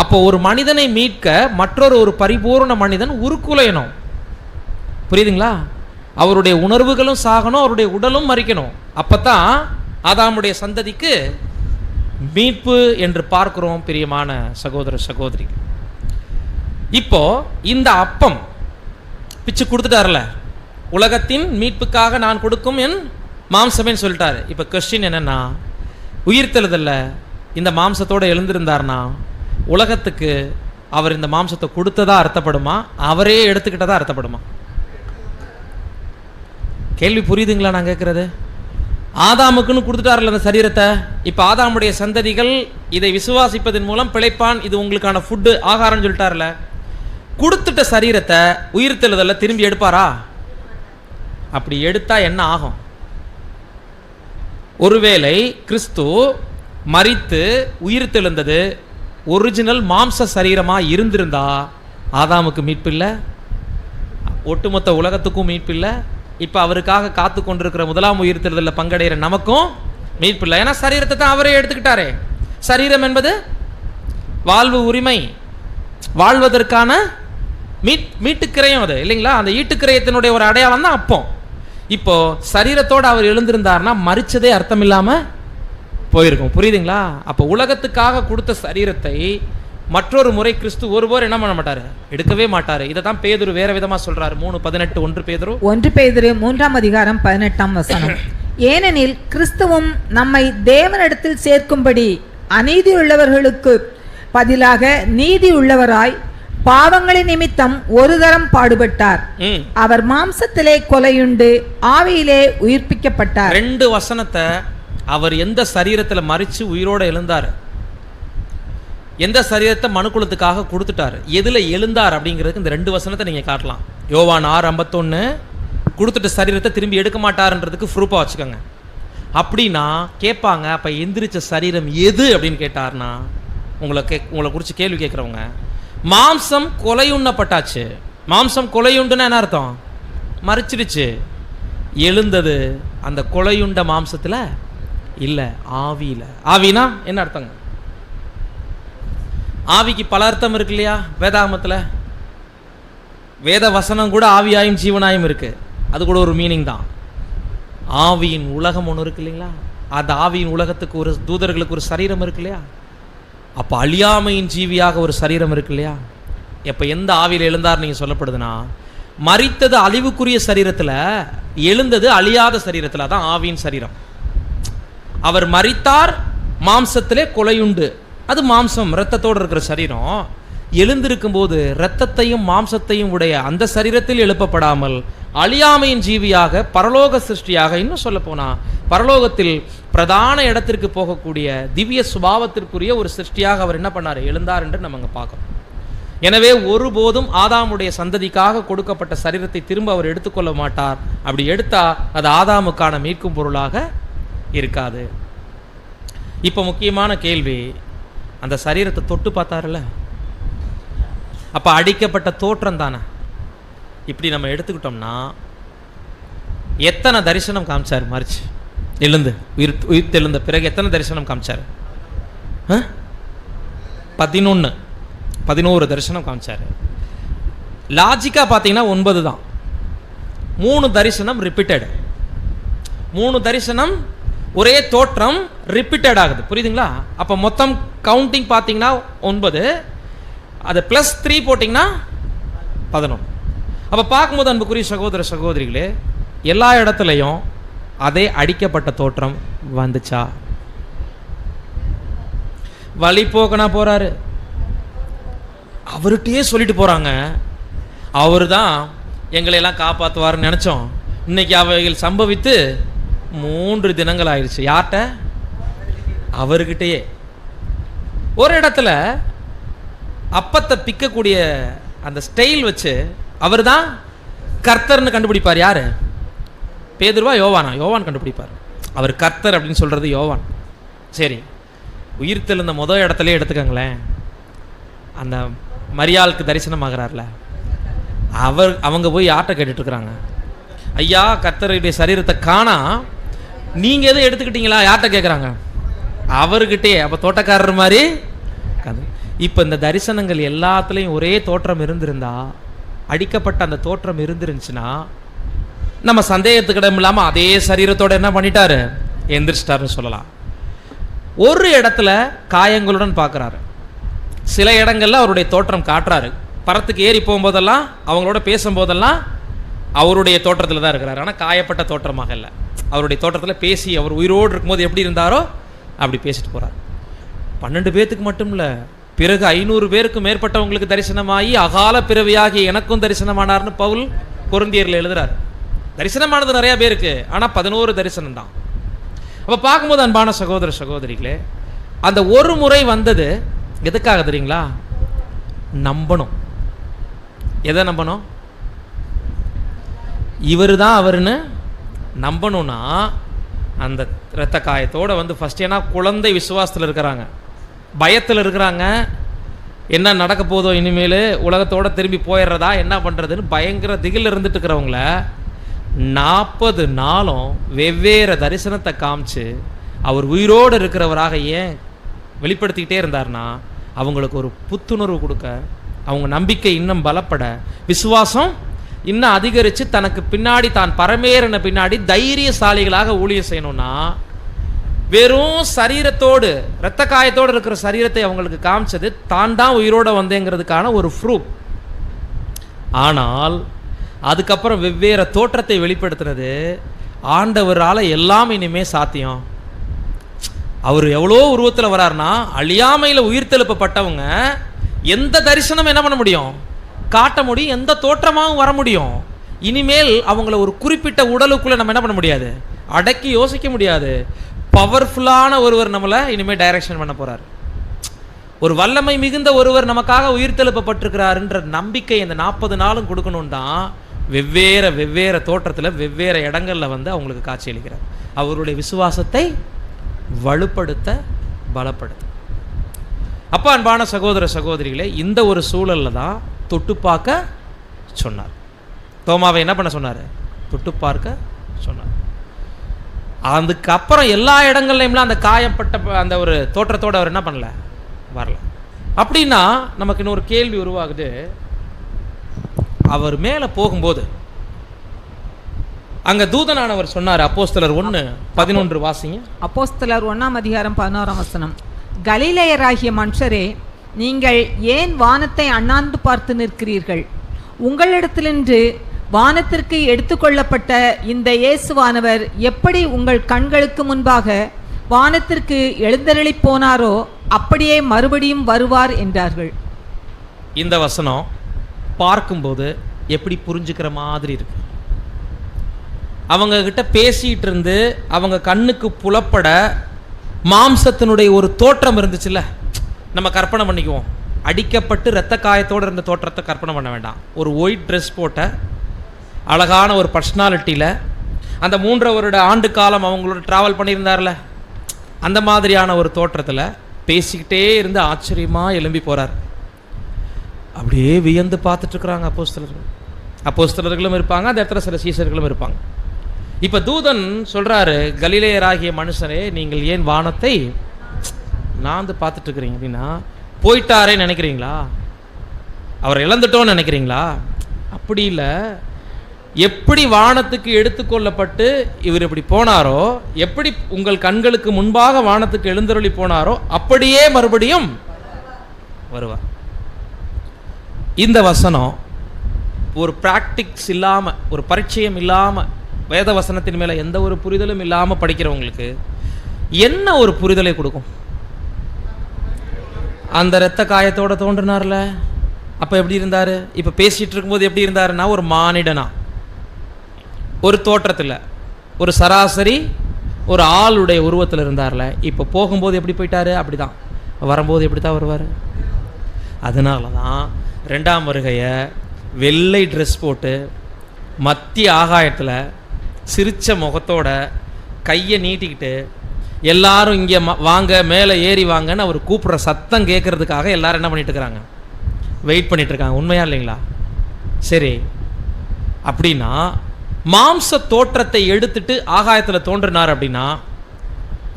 அப்போ ஒரு மனிதனை மீட்க மற்றொரு ஒரு பரிபூர்ண மனிதன் உருக்குலையணும். புரியுதுங்களா? அவருடைய உணர்வுகளும் சாகணும், அவருடைய உடலும் மறிக்கணும். அப்பத்தான் ஆதாமுடைய சந்ததிக்கு மீட்பு என்று பார்க்கிறோம். பிரியமான சகோதர சகோதரி, இப்போ இந்த அப்பம் பிச்சு கொடுத்துட்டார்ல, உலகத்தின் மீட்புக்காக நான் கொடுக்கும் என் மாம்சமேன்னு சொல்லிட்டாரு. இப்போ கொஸ்டின் என்னன்னா, உயிர்த்தெழுதல்ல இந்த மாம்சத்தோடு எழுந்திருந்தார்னா உலகத்துக்கு அவர் இந்த மாம்சத்தை கொடுத்ததா அர்த்தப்படுமா, அவரே எடுத்துக்கிட்டதா அர்த்தப்படுமா? கேள்வி புரியுதுங்களா நான் கேட்குறது? ஆதாமுக்குன்னு கொடுத்துட்டார்ல அந்த சரீரத்தை. இப்போ ஆதாமுடைய சந்ததிகள் இதை விசுவாசிப்பதன் மூலம் பிழைப்பான், இது உங்களுக்கான ஃபுட்டு, ஆகாரம்னு சொல்லிட்டார்ல. கொடுத்துட்ட சரீரத்தை உயிர்த்தெழுதல்ல திரும்பி எடுப்பாரா? அப்படி எடுத்தா என்ன ஆகும்? ஒருவேளை கிறிஸ்து மரித்து உயிர்த்தெழுந்தது ஒரிஜினல் மாம்ச சரீரமாக இருந்திருந்தா ஆதாமுக்கு மீட்பு இல்லை, ஒட்டுமொத்த உலகத்துக்கும் மீட்பு இல்லை. இப்போ அவருக்காக காத்து கொண்டிருக்கிற முதலாம் உயிர்த்தெழுதலில் பங்கடைகிற நமக்கும் மீட்பு இல்லை. ஏன்னா சரீரத்தை தான் அவரே எடுத்துக்கிட்டாரே. சரீரம் என்பது வாழ்வு உரிமை, வாழ்வதற்கான மீட்டுக்கிரையும் அது இல்லைங்களா? அந்த ஈட்டுக்கிரயத்தினுடைய ஒரு அடையாளம் தான் அப்பம். இப்போ சரீரத்தோடு அவர் எழுந்திருந்தார்னா மரிச்சதே அர்த்தம் இல்லாம போயிருக்கும். புரியுதுங்களா? அப்போ உலகத்துக்காக கொடுத்த சரீரத்தை மற்றொரு முறை கிறிஸ்து ஒருவர் என்ன பண்ண மாட்டாரு, எடுக்கவே மாட்டாரு. இதை தான் பேதுரு வேற விதமா சொல்றாரு. 3:18 1 பேதுரு 3 ஏனெனில் கிறிஸ்துவும் நம்மை தேவனிடத்தில் சேர்க்கும்படி அநீதி உள்ளவர்களுக்கு பதிலாக நீதி உள்ளவராய் பாவங்களின் நிமித்தம் ஒரு தரம் பாடுபட்டார். அவர் மாம்சத்திலே கொலையுண்டு ஆவியிலே உயிர்ப்பிக்கப்பட்டார். 2 வசனத்தை அவர் எந்த சரீரத்தில் மரிச்சு உயிரோட எழுந்தார், எந்த சரீரத்தை மனுக்குலத்துக்காக கொடுத்துட்டார், எதுல எழுந்தார் அப்படிங்கிறதுக்கு இந்த 2 வசனத்தை நீங்க காட்டலாம். யோவான் 6:51 கொடுத்துட்ட சரீரத்தை திரும்பி எடுக்க மாட்டாருன்றதுக்கு ப்ரூஃபா வச்சுக்கோங்க. அப்படின்னா கேட்பாங்க, அப்ப எந்திரிச்ச சரீரம் எது அப்படின்னு கேட்டார்னா உங்களை குறித்து கேள்வி கேட்குறவங்க, மாம்சம் கொலையுண்ணப்பட்டாச்சு. மாம்சம் கொலையுண்டுன்னா என்ன அர்த்தம்? மறிச்சிடுச்சு. எழுந்தது அந்த கொலையுண்ட மாம்சத்துல இல்ல, ஆவியில. ஆவினா என்ன அர்த்தங்க? ஆவிக்கு பல அர்த்தம் இருக்கு இல்லையா வேதாகமத்துல? வேத வசனம் கூட ஆவியாயும் ஜீவனாயும் இருக்கு. அது கூட ஒரு மீனிங் தான். ஆவியின் உலகம் ஒன்று இருக்கு இல்லைங்களா? அந்த ஆவியின் உலகத்துக்கு ஒரு தூதர்களுக்கு ஒரு சரீரம் இருக்கு இல்லையா? அப்போ அழியாமையின் ஜீவியாக ஒரு சரீரம் இருக்கு இல்லையா? எப்போ எந்த ஆவியில் எழுந்தார் நீங்கள் சொல்லப்படுதுன்னா, மரித்தது அழிவுக்குரிய சரீரத்தில், எழுந்தது அழியாத சரீரத்தில். அதான் ஆவியின் சரீரம். அவர் மரித்தார், மாம்சத்திலே கொலையுண்டு, அது மாம்சம் இரத்தத்தோடு இருக்கிற சரீரம். எழுந்திருக்கும் போது இரத்தத்தையும் மாம்சத்தையும் உடைய அந்த சரீரத்தில் எழுப்பப்படாமல் அழியாமையின் ஜீவியாக பரலோக சிருஷ்டியாக, இன்னும் சொல்ல போனா பரலோகத்தில் பிரதான இடத்திற்கு போகக்கூடிய திவ்ய சுபாவத்திற்குரிய ஒரு சிருஷ்டியாக அவர் என்ன பண்ணார், எழுந்தார் என்று நம்ம பார்க்கணும். எனவே ஒருபோதும் ஆதாமுடைய சந்ததிக்காக கொடுக்கப்பட்ட சரீரத்தை திரும்ப அவர் எடுத்துக்கொள்ள மாட்டார். அப்படி எடுத்தா அது ஆதாமுக்கான மீட்கும் பொருளாக இருக்காது. இப்போ முக்கியமான கேள்வி, அந்த சரீரத்தை தொட்டு பார்த்தாருல்ல, அப்ப அடிக்கப்பட்ட தோற்றம் தானே. இப்படி நம்ம எடுத்துக்கிட்டோம்னா எத்தனை தரிசனம் காமிச்சார் மரிச்சு எழுந்து உயிர் தெழுந்த பிறகு? எத்தனை தரிசனம் காமிச்சார்? 11 தரிசனம் காமிச்சார். லாஜிக்கா பார்த்தீங்கன்னா 9 தான். 3 தரிசனம் ரிப்பீட்டட். 3 தரிசனம் ஒரே தோற்றம் ரிப்பீட்டட் ஆகுது. புரியுதுங்களா? அப்போ மொத்தம் கவுண்டிங் பார்த்தீங்கன்னா 9, அது +3 போட்டிங்கன்னா 11. அப்போ பார்க்கும்போது அன்புக்குரிய சகோதர சகோதரிகளே, எல்லா இடத்துலையும் அதே அடிக்கப்பட்ட தோற்றம் வந்துச்சா? வழி போக்கனா போறாரு, அவர்கிட்டயே சொல்லிட்டு போறாங்க, அவரு தான் எங்களை எல்லாம் காப்பாற்றுவார்னு நினைச்சோம். இன்னைக்கு அவைகள் சம்பவித்து 3 தினங்கள் ஆயிடுச்சு. யார்கிட்ட? அவர்கிட்டயே. ஒரு இடத்துல அப்பத்தை பிக்கக்கூடிய அந்த ஸ்டைல் வச்சு அவர் தான் கர்த்தர்னு கண்டுபிடிப்பார். யாரு? பேதுருவா யோவானா? யோவான் கண்டுபிடிப்பார். அவர் கர்த்தர் அப்படின்னு சொல்றது யோவான். சரி, உயிர்த்தெழுந்த முதல் இடத்துல எடுத்துக்கங்களேன், அந்த மரியாளுக்கு தரிசனம் ஆகிறார்ல, அவங்க போய் யார்கிட்ட கேட்டுட்டு இருக்கிறாங்க, ஐயா கர்த்தருடைய சரீரத்தை காணா, நீங்க எதுவும் எடுத்துக்கிட்டீங்களா? யார்கிட்ட கேட்குறாங்க? அவர்கிட்டே. அப்போ தோட்டக்காரர் மாதிரி. இப்போ இந்த தரிசனங்கள் எல்லாத்துலேயும் ஒரே தோற்றம் இருந்திருந்தா, அடிக்கப்பட்ட அந்த தோற்றம் இருந்துருந்துச்சுன்னா, நம்ம சந்தேகத்துக்கிடம் இல்லாமல் அதே சரீரத்தோட என்ன பண்ணிட்டாரு, எந்திரிச்சிட்டாருன்னு சொல்லலாம். ஒரு இடத்துல காயங்களுடன் பார்க்குறாரு, சில இடங்கள்ல அவருடைய தோற்றம் காட்டுறாரு. பரத்துக்கு ஏறி போகும்போதெல்லாம் அவங்களோட பேசும்போதெல்லாம் அவருடைய தோற்றத்தில் தான் இருக்கிறாரு. ஆனால் காயப்பட்ட தோற்றமாக இல்லை. அவருடைய தோற்றத்தில் பேசி அவர் உயிரோடு இருக்கும்போது எப்படி இருந்தாரோ அப்படி பேசிட்டு போகிறார். 12 பேர்த்துக்கு மட்டும் இல்லை, பிறகு 500 பேருக்கு மேற்பட்டவங்களுக்கு தரிசனமாகி அகால பிறவியாகி எனக்கும் தரிசனமானார்னு பவுல் கொரிந்தியரில் எழுதுறாரு. தரிசனமானது நிறைய பேருக்கு, ஆனால் 11 தரிசனம் தான். அப்போ பார்க்கும்போது அன்பான சகோதர சகோதரிகளே, அந்த ஒரு முறை வந்தது எதுக்காக தெரியுங்களா? நம்பணும். எதை நம்பணும்? இவர் தான் அவருன்னு நம்பணும்னா அந்த இரத்த காயத்தோடு வந்து ஃபஸ்ட், ஏன்னா குழந்தை விசுவாசத்தில் இருக்கிறாங்க, பயத்தில் இருக்கிறாங்க, என்ன நடக்க போதோ, இனிமேல் உலகத்தோடு திரும்பி போயிடுறதா, என்ன பண்ணுறதுன்னு பயங்கர திகில் இருந்துட்டு இருக்கிறவங்கள 40 நாளும் வெவ்வேறு தரிசனத்தை காமிச்சு அவர் உயிரோடு இருக்கிறவராக ஏன் வெளிப்படுத்திக்கிட்டே இருந்தார்னா, அவங்களுக்கு ஒரு புத்துணர்வு கொடுக்க, அவங்க நம்பிக்கை இன்னும் பலப்பட, விசுவாசம் இன்னும் அதிகரித்து தனக்கு பின்னாடி தான் பரமேறின பின்னாடி தைரியசாலிகளாக ஊழியம் செய்யணும்னா, வெறும் சரீரத்தோடு இரத்த காயத்தோடு இருக்கிற சரீரத்தை அவங்களுக்கு காமிச்சது தான் தான் உயிரோடு வந்தேங்கிறதுக்கான ஒரு ப்ரூஃப். ஆனால் அதுக்கப்புறம் வெவ்வேறு தோற்றத்தை வெளிப்படுத்துனது ஆண்டவரால் எல்லாம் இனிமே சாத்தியம். அவர் எவ்வளோ உருவத்தில் வராருன்னா, அழியாமையில் உயிர்த்தெழுப்பப்பட்டவங்க எந்த தரிசனம் என்ன பண்ண முடியும், காட்ட முடியும், எந்த தோற்றமாகவும் வர முடியும். இனிமேல் அவங்கள ஒரு குறிப்பிட்ட உடலுக்குள்ளே நம்ம என்ன பண்ண முடியாது, அடக்கி யோசிக்க முடியாது. பவர்ஃபுல்லான ஒருவர் நம்மளை இனிமேல் டைரக்ஷன் பண்ண போகிறார். ஒரு வல்லமை மிகுந்த ஒருவர் நமக்காக உயிர்த்தெழுப்பப்பட்டிருக்கிறாருன்ற நம்பிக்கை இந்த 40 நாளும் கொடுக்கணும் தான் வெவ்வேறு தோற்றத்தில் வெவ்வேறு இடங்களில் வந்து அவங்களுக்கு காட்சியளிக்கிறார். அவருடைய விசுவாசத்தை வலுப்படுத்த, பலப்படுத்த. அப்போ அன்பான சகோதர சகோதரிகளே, இந்த ஒரு சூழலில் தான் தொட்டு பார்க்க சொன்னார். தோமாவை என்ன பண்ண சொன்னார், தொட்டு பார்க்க சொன்னார். அதுக்கப்புறம் எல்லா இடங்கள்லையும்லாம் அந்த காயப்பட்ட அந்த ஒரு தோற்றத்தோடு அவர் என்ன பண்ணல, வரல. அப்படின்னா நமக்கு இன்னொரு கேள்வி உருவாகுது. அவர் மேலே போகும்போது அங்க தூதனானவர் சொன்னார், அப்போஸ்தலர் 1:11 வாசிங்க. அப்போஸ்தலர் 1:11 கலிலேயராகிய மனுஷரே, நீங்கள் ஏன் வானத்தை அண்ணாந்து பார்த்து நிற்கிறீர்கள்? உங்களிடத்திலிருந்து வானத்திற்கு எடுத்துக்கொள்ளப்பட்ட இந்த இயேசுவானவர் எப்படி உங்கள் கண்களுக்கு முன்பாக வானத்திற்கு எழுந்தருளி போனாரோ அப்படியே மறுபடியும் வருவார் என்றார்கள். இந்த வசனம் பார்க்கும்போது எப்படி புரிஞ்சுக்கிற மாதிரி இருக்கு. அவங்க கிட்ட பேசிட்டு இருந்து அவங்க கண்ணுக்கு புலப்பட மாம்சத்தினுடைய ஒரு தோற்றம் இருந்துச்சுல்ல, நம்ம கற்பனை பண்ணிக்குவோம். அடிக்கப்பட்டு இரத்த காயத்தோடு இருந்த தோற்றத்தை கற்பனை பண்ண வேண்டாம். ஒரு ஒயிட் ட்ரெஸ் போட்ட அழகான ஒரு பர்சனாலிட்டியில் அந்த 3 வருட ஆண்டு காலம் அவங்களோட ட்ராவல் பண்ணியிருந்தார்ல, அந்த மாதிரியான ஒரு தோற்றத்தில் பேசிக்கிட்டே இருந்து ஆச்சரியமாக எழும்பி போகிறார். அப்படியே வியந்து பார்த்துட்ருக்குறாங்க அப்போஸ்தலர்களும் இருப்பாங்க, அந்த இடத்துல சில சீசர்களும் இருப்பாங்க. இப்போ தூதன் சொல்கிறாரு, கலிலேயராகிய மனுஷரே, நீங்கள் ஏன் வானத்தை நான் பார்த்துட்ருக்குறீங்க அப்படின்னா, போயிட்டாரே நினைக்கிறீங்களா, அவர் இழந்துட்டோன்னு நினைக்கிறீங்களா? அப்படி இல்லை. எப்படி வானத்துக்கு எடுத்துக்கொள்ளப்பட்டு இவர் இப்படி போனாரோ, எப்படி உங்கள் கண்களுக்கு முன்பாக வானத்துக்கு எழுந்தருளி போனாரோ அப்படியே மறுபடியும் வருவார். இந்த வசனம் ஒரு பிராக்டிக்ஸ் இல்லாமல், ஒரு பரிச்சயம் இல்லாமல், வேத வசனத்தின் மேலே எந்த ஒரு புரிதலும் இல்லாமல் படிக்கிறவங்களுக்கு என்ன ஒரு புரிதலை கொடுக்கும்? அந்த இரத்த காயத்தோட தோன்றினார்ல, அப்போ எப்படி இருந்தார்? இப்போ பேசிகிட்டு இருக்கும்போது எப்படி இருந்தாருன்னா, ஒரு மானிடனா, ஒரு தோற்றத்தில், ஒரு சராசரி ஒரு ஆளுடைய உருவத்தில் இருந்தார்ல. இப்போ போகும்போது எப்படி போயிட்டாரு, அப்படி தான் வரும்போது எப்படி தான் வருவார். அதனால தான் 2ஆம் வருகையை வெள்ளை ட்ரெஸ் போட்டு மத்திய ஆகாயத்தில் சிரித்த முகத்தோட கையை நீட்டிக்கிட்டு எல்லாரும் இங்கே வாங்க, மேலே ஏறி வாங்கன்னு அவர் கூப்பிட்ற சத்தம் கேட்கறதுக்காக எல்லாரும் என்ன பண்ணிட்டு இருக்கிறாங்க, வெயிட் பண்ணிட்டு இருக்காங்க. உண்மையா இல்லைங்களா? சரி, அப்படின்னா மாம்ச தோற்றத்தை எடுத்துட்டு ஆகாயத்தில் தோன்றினார் அப்படின்னா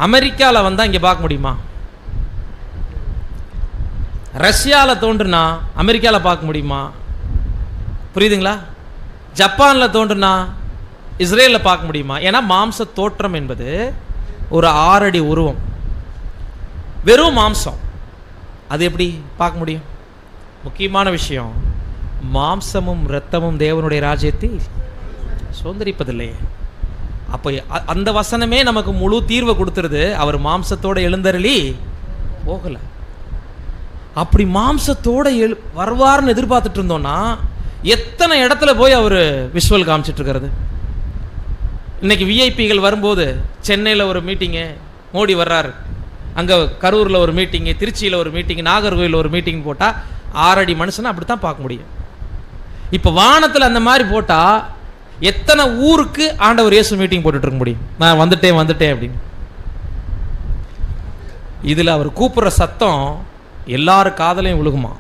அமெரிக்காவில் வந்தால் இங்கே பார்க்க முடியுமா? ரஷ்யாவில் தோன்றுனா அமெரிக்காவில் பார்க்க முடியுமா? புரியுதுங்களா? ஜப்பானில் தோன்றுனா இஸ்ரேலில் பார்க்க முடியுமா? ஏன்னா மாம்ச தோற்றம் என்பது ஒரு 6 அடி உருவம், வெறும் மாம்சம். அது எப்படி பார்க்க முடியும்? முக்கியமான விஷயம், மாம்சமும் இரத்தமும் தேவனுடைய ராஜ்யத்தை சுதந்திரிப்பதில்லையே. அப்போ அந்த வசனமே நமக்கு முழு தீர்வை கொடுத்துருது. அவர் மாம்சத்தோட எழுந்தருளி போகலை. அப்படி மாம்சத்தோட வருவார்னு எதிர்பார்த்துட்டு இருந்தோம்னா எத்தனை இடத்துல போய் அவர் விஷுவல் காமிச்சிட்டு இருக்கிறது. இன்னைக்கு விஐபிகள் வரும்போது சென்னையில் ஒரு மீட்டிங்கு, மோடி வர்றாரு, அங்கே கரூரில் ஒரு மீட்டிங்கு, திருச்சியில் ஒரு மீட்டிங்கு, நாகர்கோவிலில் ஒரு மீட்டிங் போட்டால் 6 அடி மனுஷனை அப்படி தான் பார்க்க முடியும். இப்போ வானத்தில் அந்த மாதிரி போட்டால் எத்தனை ஊருக்கு ஆண்டவர் இயேசு மீட்டிங் போட்டுட்டு இருக்க முடியும்? நான் வந்துட்டேன் அப்படின்னு. இதில் அவர் கூப்பிட்ற சத்தம் எல்லாரு காதலையும் விழுகுமா?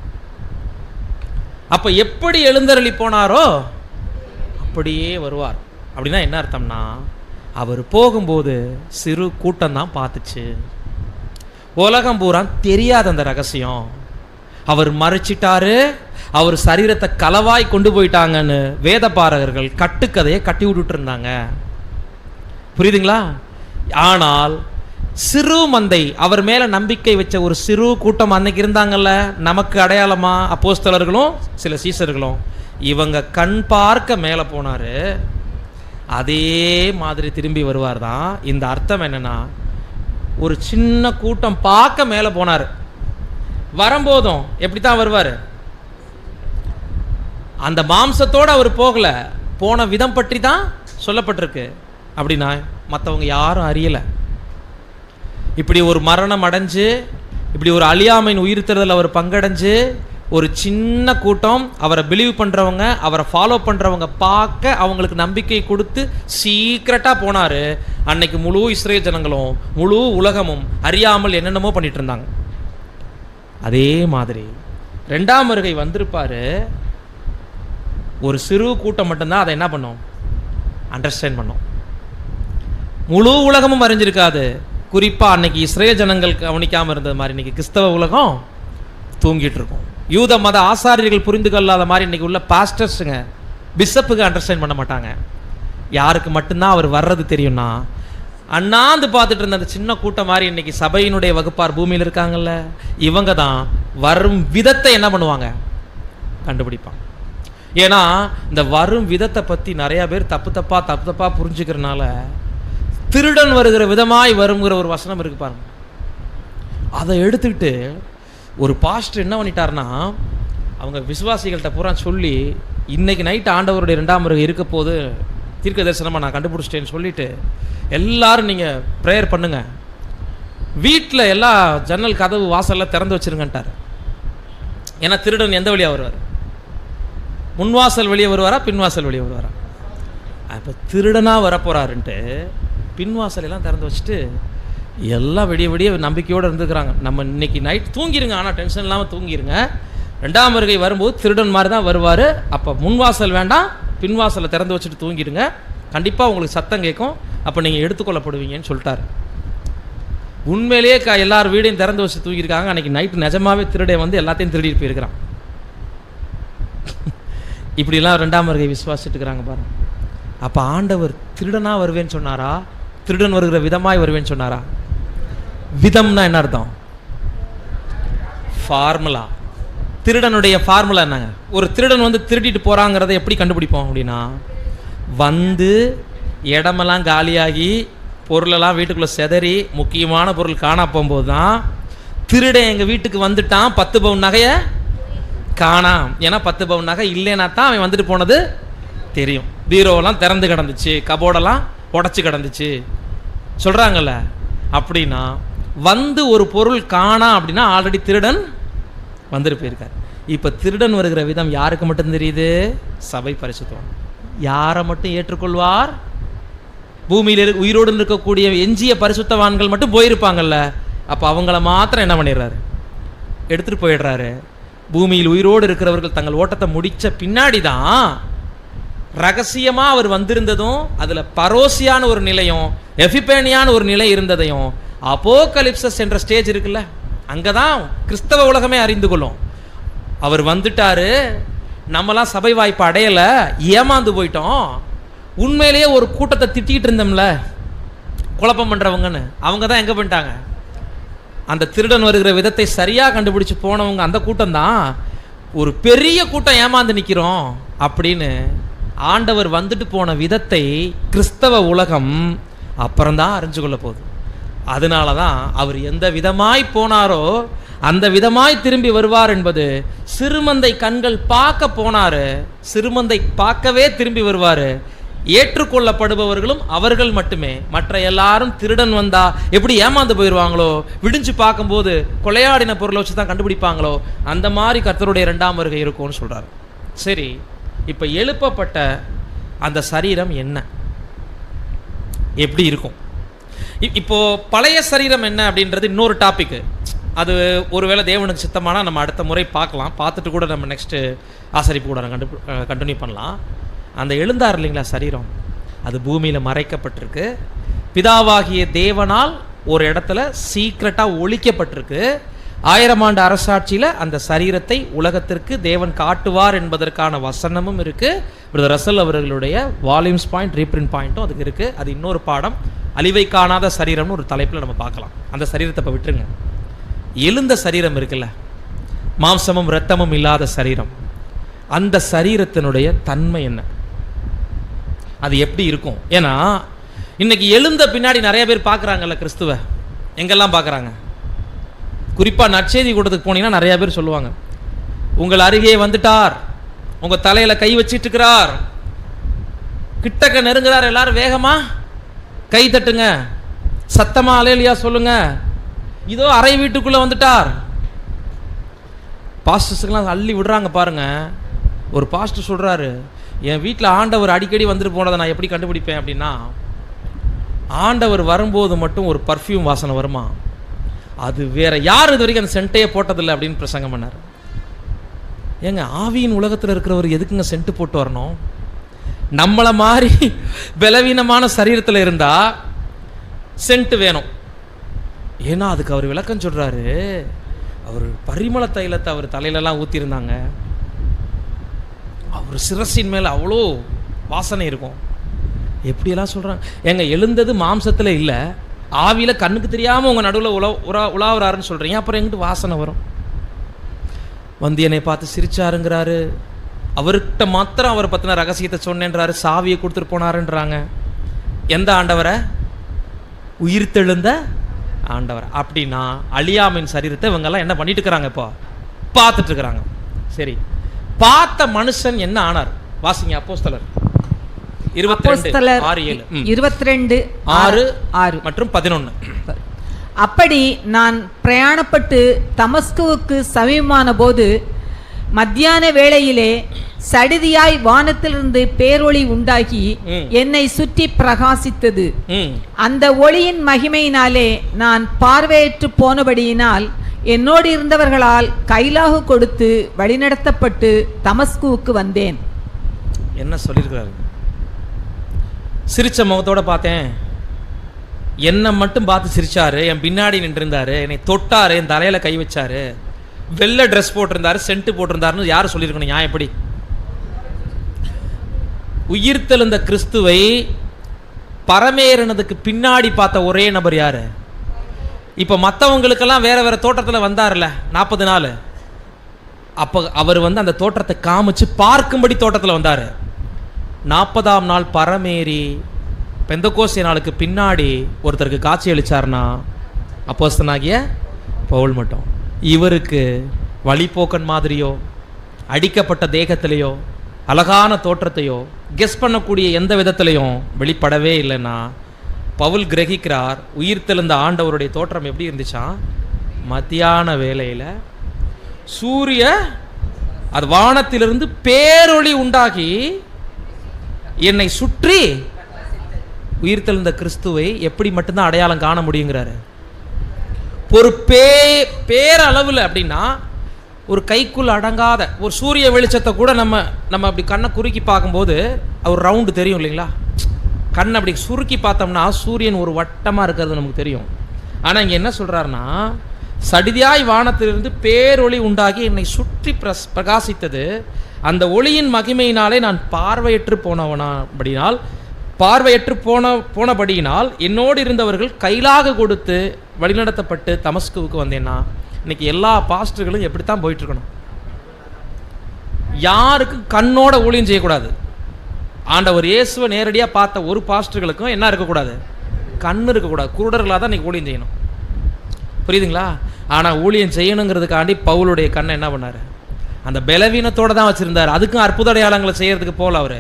அப்போ எப்படி எழுந்தருளி போனாரோ அப்படியே வருவார். அப்படின்னா என்ன அர்த்தம்னா, அவர் போகும்போது சிறு கூட்டம் தான் பார்த்துச்சு. உலகம் பூரா தெரியாத அந்த ரகசியம். அவர் மறைச்சிட்டாரு, அவர் சரீரத்தை களவாய் கொண்டு போயிட்டாங்கன்னு வேதபாரகர்கள் கட்டுக்கதையை கட்டி விட்டுட்டு இருந்தாங்க. புரியுதுங்களா? ஆனால் சிறு மந்தை, அவர் மேல நம்பிக்கை வச்ச ஒரு சிறு கூட்டம் அன்னைக்கு இருந்தாங்கல்ல, நமக்கு அடையாளமா அப்போஸ்தலர்களும் சில சீசர்களும், இவங்க கண் பார்க்க மேல போனாரு, அதே மாதிரி திரும்பி வருவார் தான். இந்த அர்த்தம் என்னன்னா, ஒரு சின்ன கூட்டம் பார்க்க மேல போனார், வரும்போதும் எப்படித்தான் வருவார்? அந்த மாம்சத்தோடு அவர் போகல, போன விதம் பற்றி தான் சொல்லப்பட்டிருக்கு. அப்படின்னா மற்றவங்க யாரும் அறியலை. இப்படி ஒரு மரணம் அடைஞ்சு, இப்படி ஒரு அழியாமையின் உயிர்த்தெழுதல் அவர் பங்கடைஞ்சு, ஒரு சின்ன கூட்டம் அவரை பிலீவ் பண்ணுறவங்க, அவரை ஃபாலோ பண்ணுறவங்க பார்க்க அவங்களுக்கு நம்பிக்கை கொடுத்து சீக்கிரட்டாக போனார். அன்னைக்கு முழு இஸ்ரேல் ஜனங்களும் முழு உலகமும் அறியாமல் என்னென்னமோ பண்ணிட்டு இருந்தாங்க. அதே மாதிரி 2ஆம் வருகை வந்திருப்பாரு, ஒரு சிறு கூட்டம் மட்டும்தான் அதை என்ன பண்ணும்? அண்டர்ஸ்டாண்ட் பண்ணும். முழு உலகமும் அறிஞ்சிருக்காது. குறிப்பாக அன்னைக்கு இஸ்ரேல் ஜனங்கள் கவனிக்காமல் இருந்தது மாதிரி இன்னைக்கு கிறிஸ்தவ உலகம் தூங்கிட்டு இருக்கும். யூத மத ஆசாரியர்கள் புரிந்து கொள்ளாத மாதிரி இன்னைக்கு உள்ள பாஸ்டர்ஸுங்க, பிஷப்புக்கு அண்டர்ஸ்டாண்ட் பண்ண மாட்டாங்க. யாருக்கு மட்டும்தான் அவர் வர்றது தெரியும்னா, அண்ணாந்து பார்த்துட்டு இருந்த அந்த சின்ன கூட்டம் மாதிரி இன்னைக்கு சபையினுடைய வகுப்பார் பூமியில் இருக்காங்கல்ல, இவங்க தான் வரும் விதத்தை என்ன பண்ணுவாங்க? கண்டுபிடிப்பாங்க. ஏன்னா இந்த வரும் விதத்தை பற்றி நிறைய பேர் தப்பு தப்பா புரிஞ்சுக்கிறனால, திருடன் வருகிற விதமாய் வருங்கிற ஒரு வசனம் இருக்கு பாருங்க, அதை எடுத்துக்கிட்டு ஒரு பாஸ்டர் என்ன பண்ணிட்டாருன்னா, அவங்க விசுவாசிகள்கிட்ட பூரா சொல்லி, இன்னைக்கு நைட் ஆண்டவருடைய 2ஆம் வருகை இருக்க போது தீர்க்க தரிசனமாக நான் கண்டுபிடிச்சிட்டேன்னு சொல்லிட்டு, எல்லாரும் நீங்கள் ப்ரேயர் பண்ணுங்க, வீட்டில் எல்லா ஜன்னல் கதவு வாசலில் திறந்து வச்சிருங்கன்ட்டார். ஏன்னா திருடன் எந்த வழியாக வருவார்? முன்வாசல் வெளியே வருவாரா, பின்வாசல் வெளியே வருவாரா? இப்போ திருடனாக வரப்போறாருன்ட்டு பின்வாசல் எல்லாம் திறந்து வச்சுட்டு எல்லாம் விடிய நம்பிக்கையோடு இருந்துக்கிறாங்க. நம்ம இன்னைக்கு நைட் தூங்கிடுங்க, ஆனால் டென்ஷன் இல்லாமல் தூங்கிடுங்க, 2ஆம் வருகை வரும்போது திருடன் மாதிரி தான் வருவார், அப்போ முன்வாசல் வேண்டாம், பின்வாசலை திறந்து வச்சுட்டு தூங்கிடுங்க, கண்டிப்பாக உங்களுக்கு சத்தம் கேட்கும், அப்போ நீங்கள் எடுத்துக்கொள்ளப்படுவீங்கன்னு சொல்லிட்டாரு. உண்மையிலேயே எல்லார் வீடையும் திறந்து வச்சு தூங்கியிருக்காங்க. அன்றைக்கி நைட்டு நிஜமாவே திருடை வந்து எல்லாத்தையும் திருடிட்டு போயிருக்கிறான். இப்படிலாம் 2ஆம் வருகை விசுவாசிட்டு இருக்கிறாங்க பாருங்க. அப்போ ஆண்டவர் திருடனாக வருவேன்னு சொன்னாரா, திருடன் வருகிற விதமாய் வருவேன்னு சொன்னாரா? விதம்னா என்ன அர்த்தம்? ஃபார்முலா. திருடனுடைய ஃபார்முலா என்னங்க? ஒரு திருடன் வந்து திருடிட்டு போகிறாங்கிறத எப்படி கண்டுபிடிப்போம் அப்படின்னா, வந்து இடமெல்லாம் காலியாகி பொருளெல்லாம் வீட்டுக்குள்ளே செதறி முக்கியமான பொருள் காணா போகும்போது தான், திருடன் எங்கள் வீட்டுக்கு வந்துட்டான், 10 பவுன் நகையை காணாம். ஏன்னா 10 பவுன் நகை இல்லைன்னா தான் அவன் வந்துட்டு போனது தெரியும். பீரோவெல்லாம் திறந்து கிடந்துச்சு, கபோர்டெல்லாம் உடச்சி கிடந்துச்சு சொல்கிறாங்கல்ல. அப்படின்னா வந்து ஒரு பொருள் காணா அப்படின்னா ஆல்ரெடி திருடன் வந்துட்டு போயிருக்காரு. இப்போ திருடன் வருகிற விதம் யாருக்கு மட்டும் தெரியுது? சபை பரிசுத்தவான். யாரை மட்டும் ஏற்றுக்கொள்வார்? பூமியில் உயிரோடு இருக்கக்கூடிய எஞ்சிய பரிசுத்தவான்கள் மட்டும் போயிருப்பாங்கல்ல, அப்போ அவங்கள மாத்திரம் என்ன பண்ணிடுறாரு? எடுத்துகிட்டு போயிடுறாரு. பூமியில் உயிரோடு இருக்கிறவர்கள் தங்கள் ஓட்டத்தை முடித்த பின்னாடி தான் ரகசியமாக அவர் வந்திருந்ததும், அதில் பரோசியான ஒரு நிலையும் எஃபிபேனியான ஒரு நிலை இருந்ததையும், அப்போகலிப்சஸ் என்ற ஸ்டேஜ் இருக்குல்ல, அங்கே தான் கிறிஸ்தவ உலகமே அறிந்து கொள்ளும். அவர் வந்துட்டாரு, நம்மலாம் சபை வாய்ப்பு அடையலை, ஏமாந்து போயிட்டோம், உண்மையிலேயே ஒரு கூட்டத்தை திட்டிகிட்டு இருந்தோம்ல குழப்பம் பண்ணுறவங்கன்னு, அவங்க தான் எங்கே பண்ணிட்டாங்க? அந்த திருடன் வருகிற விதத்தை சரியாக கண்டுபிடிச்சு போனவங்க அந்த கூட்டம் தான். ஒரு பெரிய கூட்டம் ஏமாந்து நிற்கிறோம் அப்படின்னு ஆண்டவர் வந்துட்டு போன விதத்தை கிறிஸ்தவ உலகம் அப்புறம்தான் அறிஞ்சு கொள்ள போகுது. அதனால தான் அவர் எந்த விதமாய் போனாரோ அந்த விதமாய் திரும்பி வருவார் என்பது, சிறுமந்தை கண்கள் பார்க்க போனாரு, சிறுமந்தை பார்க்கவே திரும்பி வருவார். ஏற்றுக்கொள்ளப்படுபவர்களும் அவர்கள் மட்டுமே. மற்ற எல்லாரும் திருடன் வந்தா எப்படி ஏமாந்து போயிடுவாங்களோ, விடிஞ்சு பார்க்கும்போது கொலையாடின பொருளை வச்சு தான் கண்டுபிடிப்பாங்களோ, அந்த மாதிரி கர்த்தருடைய 2ஆம் வருகை இருக்கும்னு சொல்றாரு. சரி, இப்போ எழுப்பப்பட்ட அந்த சரீரம் என்ன, எப்படி இருக்கும்? இப்போ பழைய சரீரம் என்ன அப்படின்றது இன்னொரு டாபிக். அது ஒருவேளை தேவனுக்கு சித்தமானா நம்ம அடுத்த முறை பார்க்கலாம். பார்த்துட்டு கூட நம்ம நெக்ஸ்ட்டு ஆசரிப்பு கூட கண்டினியூ பண்ணலாம். அந்த எழுந்தார் இல்லைங்களா சரீரம், அது பூமியில் மறைக்கப்பட்டிருக்கு. பிதாவாகிய தேவனால் ஒரு இடத்துல சீக்ரெட்டாக ஒழிக்கப்பட்டிருக்கு. 1000 ஆண்டு அரசாட்சியில் அந்த சரீரத்தை உலகத்திற்கு தேவன் காட்டுவார் என்பதற்கான வசனமும் இருக்கு. பிரதர் ரசல் அவர்களுடைய வால்யூம்ஸ் பாயிண்ட் ரீப்ரிண்ட் பாயிண்ட்டும் அதுக்கு இருக்கு. அது இன்னொரு பாடம். அழிவை காணாத சரீரம்னு ஒரு தலைப்பில் நம்ம பார்க்கலாம். அந்த சரீரத்தை இப்போ விட்டுருங்க. எழுந்த சரீரம் இருக்குல்ல, மாம்சமும் இரத்தமும் இல்லாத சரீரம், அந்த சரீரத்தினுடைய தன்மை என்ன, அது எப்படி இருக்கும்? ஏன்னா இன்னைக்கு எழுந்த பின்னாடி நிறைய பேர் பார்க்குறாங்கல்ல கிறிஸ்துவ. எங்கெல்லாம் பார்க்குறாங்க? குறிப்பாக நற்செய்தி கூட்டத்துக்கு போனீங்கன்னா நிறைய பேர் சொல்லுவாங்க, உங்கள் அருகே வந்துட்டார், உங்கள் தலையில் கை வச்சிட்டு இருக்கிறார், கிட்டக்க நெருங்குறார், எல்லாரும் வேகமா கை தட்டுங்க, சத்தமா அல்லேலூயா சொல்லுங்க, இதோ அறை வீட்டுக்குள்ள வந்துட்டார். பாஸ்டர்ஸுக்கெல்லாம் அள்ளி விடுறாங்க பாருங்க. ஒரு பாஸ்டர் சொல்றாரு, என் வீட்டில் ஆண்டவர் அடிக்கடி வந்துட்டு போனதை நான் எப்படி கண்டுபிடிப்பேன் அப்படின்னா, ஆண்டவர் வரும்போது மட்டும் ஒரு பர்ஃப்யூம் வாசனை வருமா, அது வேற யார் இது வரைக்கும் அந்த சென்ட்டையே போட்டதில்லை அப்படின்னு பிரசங்கம் பண்ணார். ஏங்க, ஆவியின் உலகத்தில் இருக்கிறவர் எதுக்குங்க சென்ட் போட்டு வரணும்? நம்மளை மாதிரி பலவீனமான சரீரத்தில் இருந்தா சென்ட் வேணும். ஏன்னா அதுக்கு அவர் விளக்கம் சொல்றாரு. அவர் பரிமள தைலத்தை அவர் தலையிலலாம் ஊற்றிருந்தாங்க. அவர் சிரசின் மேலே அவ்வளோ வாசனை இருக்கும். எப்படியெல்லாம் சொல்கிறாங்க. ஏங்க, எழுந்தது மாம்சத்தில் இல்லை, ஆவியில் கண்ணுக்கு தெரியாமல் உங்கள் நடுவில் உலாவுறாருன்னு சொல்கிறீங்க. அப்புறம் எங்கிட்டு வாசனை வரும்? வந்து என்னை பார்த்து சிரிச்சாருங்கிறாரு. அவர்கிட்ட மாத்திரம் அவரை பற்றின ரகசியத்தை சொன்னேன்றாரு. சாவியை கொடுத்துட்டு போனாருன்றாங்க. எந்த ஆண்டவரை? உயிர்த்தெழுந்த ஆண்டவர். அப்படின்னா அழியாமின் சரீரத்தை இவங்கெல்லாம் என்ன பண்ணிட்டு இருக்கிறாங்க? இப்போ பார்த்துட்டு இருக்கிறாங்க. சரி, பார்த்த மனுஷன் என்ன ஆனார்? வாசிங்க அப்போஸ்தலர் 22:6 மற்றும் 11. அப்படி நான் பிரயாணப்பட்டு தமஸ்குவுக்கு சமீபமான போது மத்தியான வேளையிலே சடிதியாய் வானத்திலிருந்து பேரொளி உண்டாகி என்னை சுற்றி பிரகாசித்தது. அந்த ஒளியின் மகிமையினாலே நான் பார்வையற்று போனபடியினால் என்னோடு இருந்தவர்களால் கைலாகு கொடுத்து வழிநடத்தப்பட்டு தமஸ்குவுக்கு வந்தேன். என்ன சொல்லியிருக்கிறாரு? சிரிச்ச முகத்தோட பார்த்தேன், என்னை மட்டும் பார்த்து சிரிச்சாரு, என் பின்னாடி நின்றுருந்தாரு, என்னை தொட்டாரு, என் தலையில கை வச்சாரு, வெள்ளை ட்ரெஸ் போட்டிருந்தாரு, சென்ட் போட்டிருந்தாருன்னு யார் சொல்லியிருக்கணும்? நான் எப்படி? உயிர்த்தெழுந்த கிறிஸ்துவை பரமேறினதுக்கு பின்னாடி பார்த்த ஒரே நபர் யாரு? இப்போ மற்றவங்களுக்கெல்லாம் வேற வேற தோற்றத்தில் வந்தார்ல 40 நாள். அப்போ அவர் வந்து அந்த தோற்றத்தை காமிச்சு பார்க்கும்படி தோட்டத்தில் வந்தார். 40ஆம் நாள் பரமேறி பெந்தகோஸ்தே நாளுக்கு பின்னாடி ஒருத்தருக்கு காட்சி அளிச்சார்னா அப்போஸ்தலனாகிய பவுல் மட்டும். இவருக்கு வழிபோக்கன் மாதிரியோ அடிக்கப்பட்ட தேகத்திலேயோ அழகான தோற்றத்தையோ கெஸ் பண்ணக்கூடிய எந்த விதத்திலையும் வெளிப்படவே இல்லைன்னா பவுல் கிரகிக்கிறார், உயிர்த்தெழுந்த ஆண்டவருடைய தோற்றம் எப்படி இருந்துச்சா? மத்தியான வேளையில் சூரிய அது வானத்திலிருந்து பேரொளி உண்டாகி என்னை சுற்றி உயிர்த்தெழுந்த கிறிஸ்துவை எப்படி மட்டும்தான் அடையாளம் காண முடியுங்கிறாரு. ஒரு பேரளவில் அப்படின்னா ஒரு கைக்குள் அடங்காத ஒரு சூரிய வெளிச்சத்தை கூட நம்ம அப்படி கண்ணை குறுக்கி பார்க்கும்போது அவர் ரவுண்டு தெரியும் இல்லைங்களா? கண்ணை அப்படி சுருக்கி பார்த்தோம்னா சூரியன் ஒரு வட்டமாக இருக்கிறது நமக்கு தெரியும். ஆனால் இங்கே என்ன சொல்கிறாருன்னா, சடிதியாய் வானத்திலிருந்து பேரொளி உண்டாகி என்னை சுற்றி பிரகாசித்தது. அந்த ஒளியின் மகிமையினாலே நான் பார்வையற்று போனபடியினால் என்னோடு இருந்தவர்கள் கைலாக கொடுத்து வழிநடத்தப்பட்டு தமஸ்குவுக்கு வந்தேன்னா, இன்னைக்கு எல்லா பாஸ்டர்களும் எப்படித்தான் போயிட்டு இருக்கணும்? யாருக்கும் கண்ணோட ஊழியம் செய்யக்கூடாது. ஆண்டவர் இயேசுவை நேரடியாக பார்த்த ஒரு பாஸ்டர்களுக்கும் என்ன இருக்கக்கூடாது? கண் இருக்கக்கூடாது. குருடர்களாக தான் இன்னைக்கு ஊழியம் செய்யணும். புரியுதுங்களா? ஆனால் ஊழியம் செய்யணுங்கிறதுக்காண்டி பவுலுடைய கண்ணை என்ன பண்ணார்? அந்த பலவீனத்தோடு தான் வச்சுருந்தார். அதுக்கும் அற்புத அடையாளங்களை செய்கிறதுக்கு போல அவர்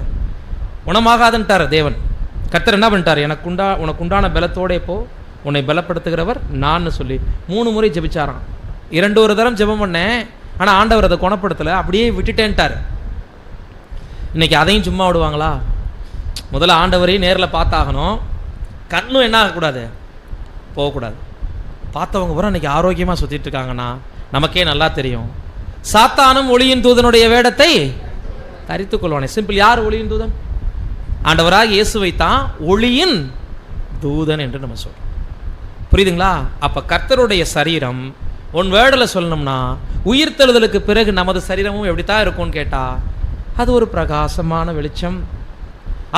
குணமாகாதுன்ட்டார் தேவன். கர்த்தர் என்ன பண்ணிட்டார்? உனக்கு உண்டான பலத்தோடே போ, உன்னை பலப்படுத்துகிறவர் நான் சொல்லி 3 முறை ஜெபிச்சாராம். 2 தரம் ஜெபம் பண்ணேன், ஆனால் ஆண்டவர் அதை குணப்படுத்தலை, அப்படியே விட்டுட்டேன்ட்டார். இன்னைக்கு அதையும் சும்மா விடுவாங்களா? முதல்ல ஆண்டவரையும் நேரில் பார்த்தாகணும். கண்ணும் என்ன ஆகக்கூடாது? போகக்கூடாது. பார்த்தவங்க பூரா இன்னைக்கு ஆரோக்கியமாக சுற்றிட்டு இருக்காங்கன்னா நமக்கே நல்லா தெரியும். சாத்தானும் ஒளியின் தூதனுடைய வேடத்தை தரித்து கொள்வானே. சிம்பிள். யார் ஒளியின் தூதன்? ஆண்டவராக இயேசுவை தான் ஒளியின் தூதன் என்று நம்ம சொல்றோம். புரியுதுங்களா? அப்ப கர்த்தருடைய சரீரம் ஒன் வேர்டில் சொல்லணும்னா, உயிர்த்தெழுதலுக்கு பிறகு நமது சரீரமும் எப்படித்தான் இருக்கும்னு கேட்டா, அது ஒரு பிரகாசமான வெளிச்சம்.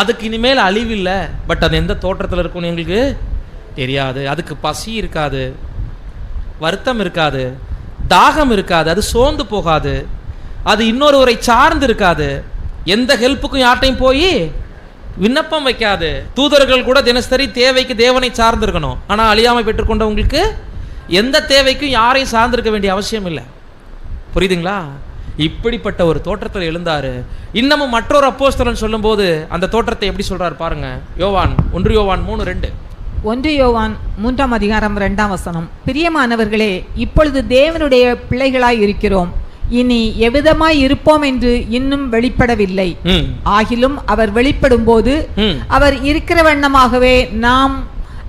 அதுக்கு இனிமேல் அழிவில்லை. பட் அது எந்த தோற்றத்தில் இருக்கும்னு எங்களுக்கு தெரியாது. அதுக்கு பசி இருக்காது, வருத்தம் இருக்காது, தாகம் இருக்காது, அது சோர்ந்து போகாது, அது இன்னொருவரை சார்ந்து இருக்காது, எந்த ஹெல்ப்புக்கும் யார்ட்டையும் போய் விண்ணப்பம் வைக்காது. தூதர்கள் கூட தினசரி தேவைக்கு தேவனை சார்ந்திருக்கணும். ஆனால் அழியாமை பெற்றுக்கொண்டவங்களுக்கு எந்த தேவைக்கும் யாரையும் சார்ந்திருக்க வேண்டிய அவசியம் இல்லை. புரியுதுங்களா? இப்படிப்பட்ட ஒரு தோற்றத்தில் எழுந்தாரு. இன்னமும் மற்றொரு அப்போஸ்தலன் சொல்லும்போது அந்த தோற்றத்தை எப்படி சொல்றாரு பாருங்க. யோவான் 1 யோவான் 3:2. 1 யோவான் 3:2. பிரியமானவர்களே, இப்பொழுது தேவனுடைய பிள்ளைகளாய் இருக்கிறோம், இனி எவ்விதமாய் இருப்போம் என்று இன்னும் வெளிப்படவில்லை. ஆகிலும் அவர் வெளிப்படும் போது அவர் இருக்கிற வண்ணமாகவே நாம்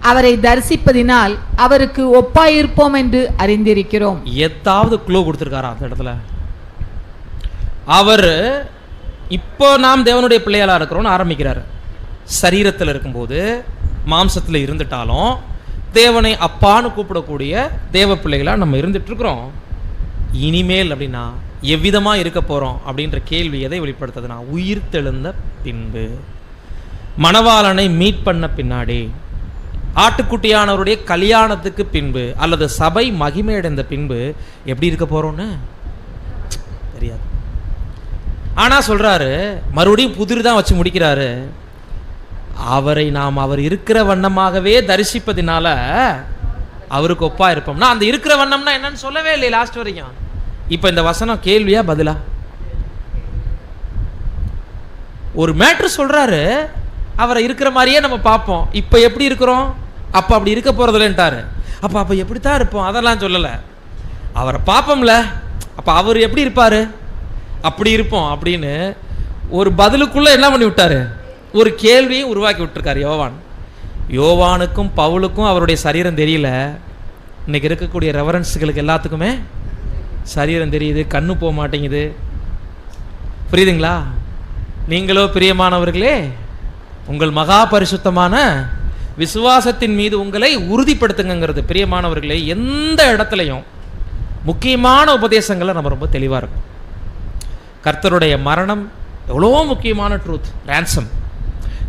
அவரை தரிசிப்பதினால் அவருக்கு ஒப்பாயிருப்போம் என்று அறிந்திருக்கிறோம். ஏதாவது க்ளூ கொடுத்திருக்காரா அந்த இடத்துல? அவர் இப்போ நாம் தேவனுடைய பிள்ளைகளா இருக்கிறோம்னு ஆரம்பிக்கிறார். சரீரத்தில் இருக்கும்போது, மாம்சத்தில் இருந்துட்டாலும் தேவனை அப்பான்னு கூப்பிடக்கூடிய தேவ பிள்ளைகளா நம்ம இருந்துட்டு இருக்கிறோம். இனிமேல் அப்படின்னா எவ்விதமா இருக்க போறோம் அப்படின்ற கேள்வி எதை வெளிப்படுத்துதுன்னா, உயிர் தெழுந்த பின்பு, மணவாளனை மீட் பண்ண பின்னாடி, ஆட்டுக்குட்டியானவருடைய கல்யாணத்துக்கு பின்பு, அல்லது சபை மகிமையடைந்த பின்பு எப்படி இருக்க போறோம்னு தெரியாது. ஆனா சொல்றாரு, மறுபடியும் புதிர் தான் வச்சு முடிக்கிறாரு. அவரை நாம் அவர் இருக்கிற வண்ணமாகவே தரிசிப்பதினால அவருக்கு ஒப்பா இருப்போம்னா, அந்த இருக்கிற வண்ணம்னா என்னன்னு சொல்லவே இல்லை லாஸ்ட் வரைக்கும். இப்ப இந்த வசனம் கேள்வியா பதிலா? ஒரு மேட்ரு சொல்றாரு, அவரை இருக்கிற மாதிரியே நம்ம பார்ப்போம். இப்ப எப்படி இருக்கிறோம்? அப்ப அப்படி இருக்க போறதுலன்ட்டாரு. அப்ப எப்படித்தான் இருப்போம் அதெல்லாம் சொல்லல. அவரை பார்ப்போம்ல, அப்ப அவர் எப்படி இருப்பாரு? அப்படி இருப்போம் அப்படின்னு ஒரு பதிலுக்குள்ள என்ன பண்ணி விட்டாரு? ஒரு கேள்வியை உருவாக்கி விட்டுருக்காரு யோவான். யோவானுக்கும் பவுலுக்கும் அவருடைய சரீரம் தெரியல. இன்னைக்கு இருக்கக்கூடிய ரெவரன்ஸுகளுக்கு எல்லாத்துக்குமே சரீரம் தெரியுது, கண்ணு போக மாட்டேங்குது. புரியுதுங்களா? நீங்களோ பிரியமானவர்களே, உங்கள் மகா பரிசுத்தமான விசுவாசத்தின் மீது உங்களை உறுதிப்படுத்துங்கிறது. பிரியமானவர்களே, எந்த இடத்துலையும் முக்கியமான உபதேசங்களை நம்ம ரொம்ப தெளிவாக இருக்கும். கர்த்தருடைய மரணம் எவ்வளோ முக்கியமான ட்ரூத். ரேன்சம்,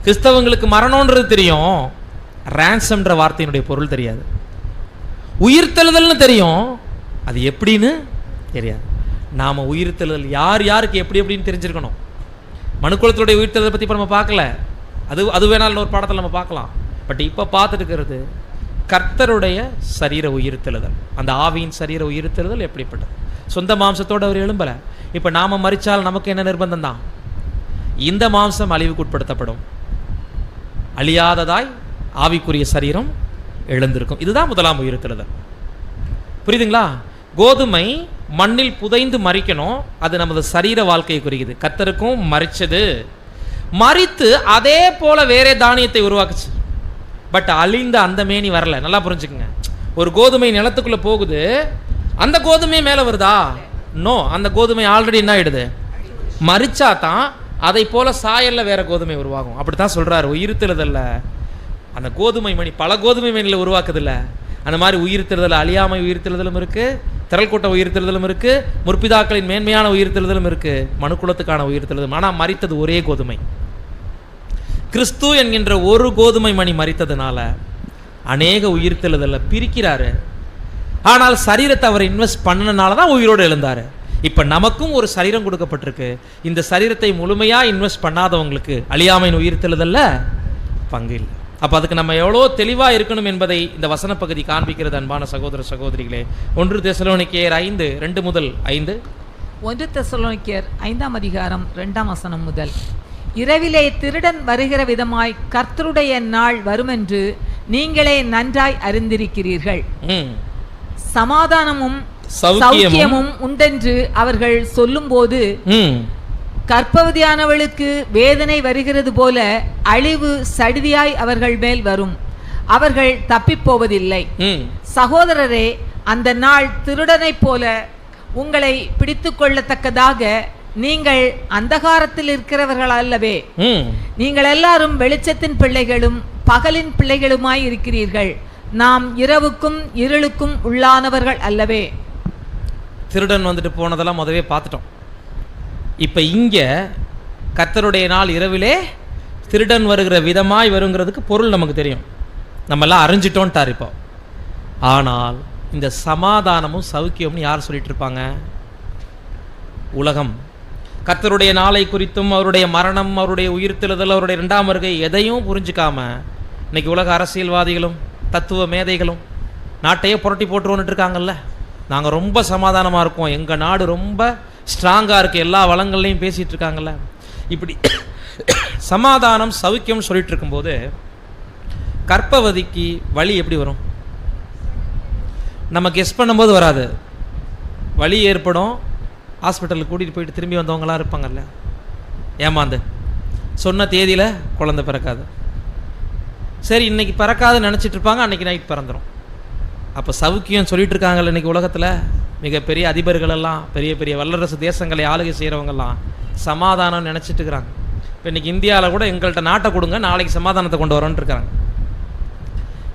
கிறிஸ்தவங்களுக்கு மரணம்ன்றது தெரியும், ரேன்சம்ன்ற வார்த்தையினுடைய பொருள் தெரியாது. உயிர்த்தெழுதல்னு தெரியும், அது எப்படின்னு தெரியாது. நாம உயிர்த்தெழுதல் யார் யாருக்கு எப்படி எப்படின்னு தெரிஞ்சிருக்கணும். மனுக்குலத்துடைய உயிர்த்தெழுதலை பற்றி இப்போ நம்ம பார்க்கல, அது வேணாலும் ஒரு பாடத்தில் நம்ம பார்க்கலாம். பட் இப்போ பார்த்துட்டு இருக்கிறது கர்த்தருடைய சரீர உயிர்த்தெழுதல். அந்த ஆவியின் சரீர உயிர்த்தெழுதல் எப்படிப்பட்டது? சொந்த மாம்சத்தோடு அவர் எழும்பல. இப்போ நாம மரிச்சால் நமக்கு என்ன நிர்பந்தம் தான்? இந்த மாம்சம் அழிவுக்கு உட்படுத்தப்படும், அழியாததாய் ஆவிக்குரிய சரீரம் எழுந்திருக்கும். இதுதான் முதலாம் உயிர்த்தெழுதல். புரியுதுங்களா? கோதுமை மண்ணில் புதைந்து மறிக்கணும், அது நமது சரீர வாழ்க்கையை குறிக்குது. கர்த்தருக்கும் மறிச்சது, மறித்து அதே போல வேறே தானியத்தை உருவாக்குச்சு. பட் அழிந்த அந்த மேனி வரல. நல்லா புரிஞ்சுக்குங்க. ஒரு கோதுமை நிலத்துக்குள்ள போகுது, அந்த கோதுமை மேல வருதா? நோ, அந்த கோதுமை ஆல்ரெடி என்ன ஆயிடுது? மறிச்சா தான் அதை போல சாயல்ல வேற கோதுமை உருவாகும். அப்படித்தான் சொல்றாரு. உயிர்த்தெழுதல்ல அந்த கோதுமை மணி பல கோதுமை மணியில் உருவாக்குது இல்ல, அந்த மாதிரி உயிர்த்தெழுதல், அழியாமை உயிர்த்தெழுதலும் இருக்கு, திரள் கூட்ட உயிர்த்தெழுதலும் இருக்கு, முற்பிதாக்களின் மேன்மையான உயிர்த்தெழுதலும் இருக்கு, மனுக்குலத்துக்கான உயிர்த்தெழுதலும். ஆனால் மறித்தது ஒரே கோதுமை. கிறிஸ்து என்கின்ற ஒரு கோதுமை மணி மறித்ததுனால அநேக உயிர்த்தெழுதலை பிரிக்கிறாரு. ஆனால் சரீரத்தை அவர் இன்வெஸ்ட் பண்ணனால தான் உயிரோடு எழுந்தாரு. இப்போ நமக்கும் ஒரு சரீரம் கொடுக்கப்பட்டிருக்கு. இந்த சரீரத்தை முழுமையாக இன்வெஸ்ட் பண்ணாதவங்களுக்கு அழியாமையின் உயிர்த்தெழுதல்ல பங்கு இல்லை. அப்போ அதுக்கு நம்ம எவ்வளோ தெளிவாக இருக்கணும் என்பதை இந்த வசன பகுதி காண்பிக்கிறது. அன்பான சகோதர சகோதரிகளே, 1 தெசலோனிக்கேயர் 5:2-5. 1 தெசலோனிக்கேயர் 5:2 முதல். இரவிலே திருடன் வருகிற விதமாய் கர்த்தருடைய நாள் வருமென்று நீங்களே நன்றாய் அறிந்திருக்கிறீர்கள். சமாதானமும் சௌக்கியமும் உண்டென்று அவர்கள் சொல்லும்போது கர்ப்பவதியானவளுக்கு வேதனை வருகிறது போல அழிவு சடிதியாய் அவர்கள் மேல் வரும், அவர்கள் தப்பிப்போவதில்லை. சகோதரரே, அந்த நாள் திருடனைப் போல உங்களை பிடித்து கொள்ளத்தக்கதாக நீங்கள் அந்தகாரத்தில் இருக்கிறவர்கள் அல்லவே. நீங்கள் எல்லாரும் வெளிச்சத்தின் பிள்ளைகளும் பகலின் பிள்ளைகளுமாய் இருக்கிறீர்கள். நாம் இரவுக்கும் இருளுக்கும் உள்ளானவர்கள் அல்லவே. திருடன் வந்துட்டு போனதெல்லாம் முதவே பார்த்துட்டோம். இப்போ இங்கே கர்த்தருடைய நாள் இரவிலே திருடன் வருகிற விதமாய் வருங்கிறதுக்கு பொருள் நமக்கு தெரியும், நம்மெல்லாம் அறிஞ்சிட்டோன்ட்டார் இப்போ. ஆனால் இந்த சமாதானமும் சௌக்கியம்னு யார் சொல்லிட்டு இருப்பாங்க? உலகம். கர்த்தருடைய நாளை குறித்தும் அவருடைய மரணம், அவருடைய உயிர்த்தெழுதல், அவருடைய 2ஆம் வருகை எதையும் புரிஞ்சுக்காம இன்னைக்கு உலக அரசியல்வாதிகளும் தத்துவ மேதைகளும் நாட்டையே புரட்டி போட்டுருவோன்னுட்டு இருக்காங்கல்ல. நாங்கள் ரொம்ப சமாதானமாக இருக்கோம், எங்கள் நாடு ரொம்ப ஸ்ட்ராங்காக இருக்குது, எல்லா வளங்கள்லையும் பேசிகிட்டு இருக்காங்கல்ல. இப்படி சமாதானம் சௌக்கியம் சொல்லிட்டு இருக்கும்போது கர்ப்பவதிக்கு வலி எப்படி வரும்? நம்ம கெஸ் பண்ணும்போது வராது, வலி ஏற்படும். ஹாஸ்பிட்டலுக்கு கூட்டிகிட்டு போயிட்டு திரும்பி வந்தவங்களாம் இருப்பாங்கல்ல, ஏமாந்து சொன்ன தேதியில் குழந்தை பிறக்காது. சரி இன்னைக்கு பிறக்காதுன்னு நினச்சிட்டு இருப்பாங்க, அன்றைக்கி நைட் பிறந்துடும். அப்போ சவுக்கியம் சொல்லிட்டு இருக்காங்கல்ல இன்றைக்கி உலகத்தில் மிகப்பெரிய அதிபர்கள் எல்லாம், பெரிய பெரிய வல்லரசு தேசங்களை ஆளுகை செய்கிறவங்கெல்லாம் சமாதானம் நினச்சிட்டு இருக்கிறாங்க. இப்போ இன்றைக்கி இந்தியாவில் கூட எங்கள்கிட்ட நாட்டை கொடுங்க, நாளைக்கு சமாதானத்தை கொண்டு வரோன்னு இருக்காங்க.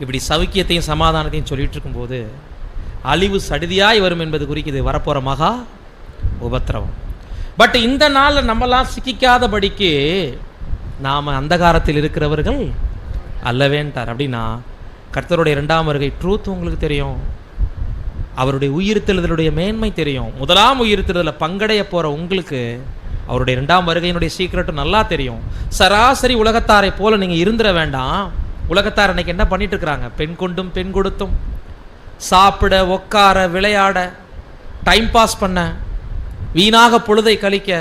இப்படி சவுக்கியத்தையும் சமாதானத்தையும் சொல்லிட்டு இருக்கும்போது அழிவு சடிதியாய் வரும் என்பது குறிக்குது, வரப்போகிற மகா உபத்திரவம். பட் இந்த நாளில் நம்மளாம் சிக்கிக்காதபடிக்கு நாம் அந்தகாரத்தில் இருக்கிறவர்கள் அல்லவேன்ட்டார். அப்படின்னா கர்த்தருடைய 2ஆம் வருகை ட்ரூத் உங்களுக்கு தெரியும், அவருடைய உயிர்த்தெழுதலுடைய மேன்மை தெரியும். 1ஆம் உயிர்த்தெழுதலில் பங்கடைய போகிற உங்களுக்கு அவருடைய 2ஆம் வருகையினுடைய சீக்கிரட்டும் நல்லா தெரியும். சராசரி உலகத்தாரை போல நீங்கள் இருந்துட வேண்டாம். உலகத்தார் இன்னைக்கு என்ன பண்ணிட்டு இருக்கிறாங்க? பெண் கொண்டும் பெண் கொடுத்தும், சாப்பிட, உட்கார, விளையாட, டைம் பாஸ் பண்ண, வீணாக பொழுதை கழிக்க,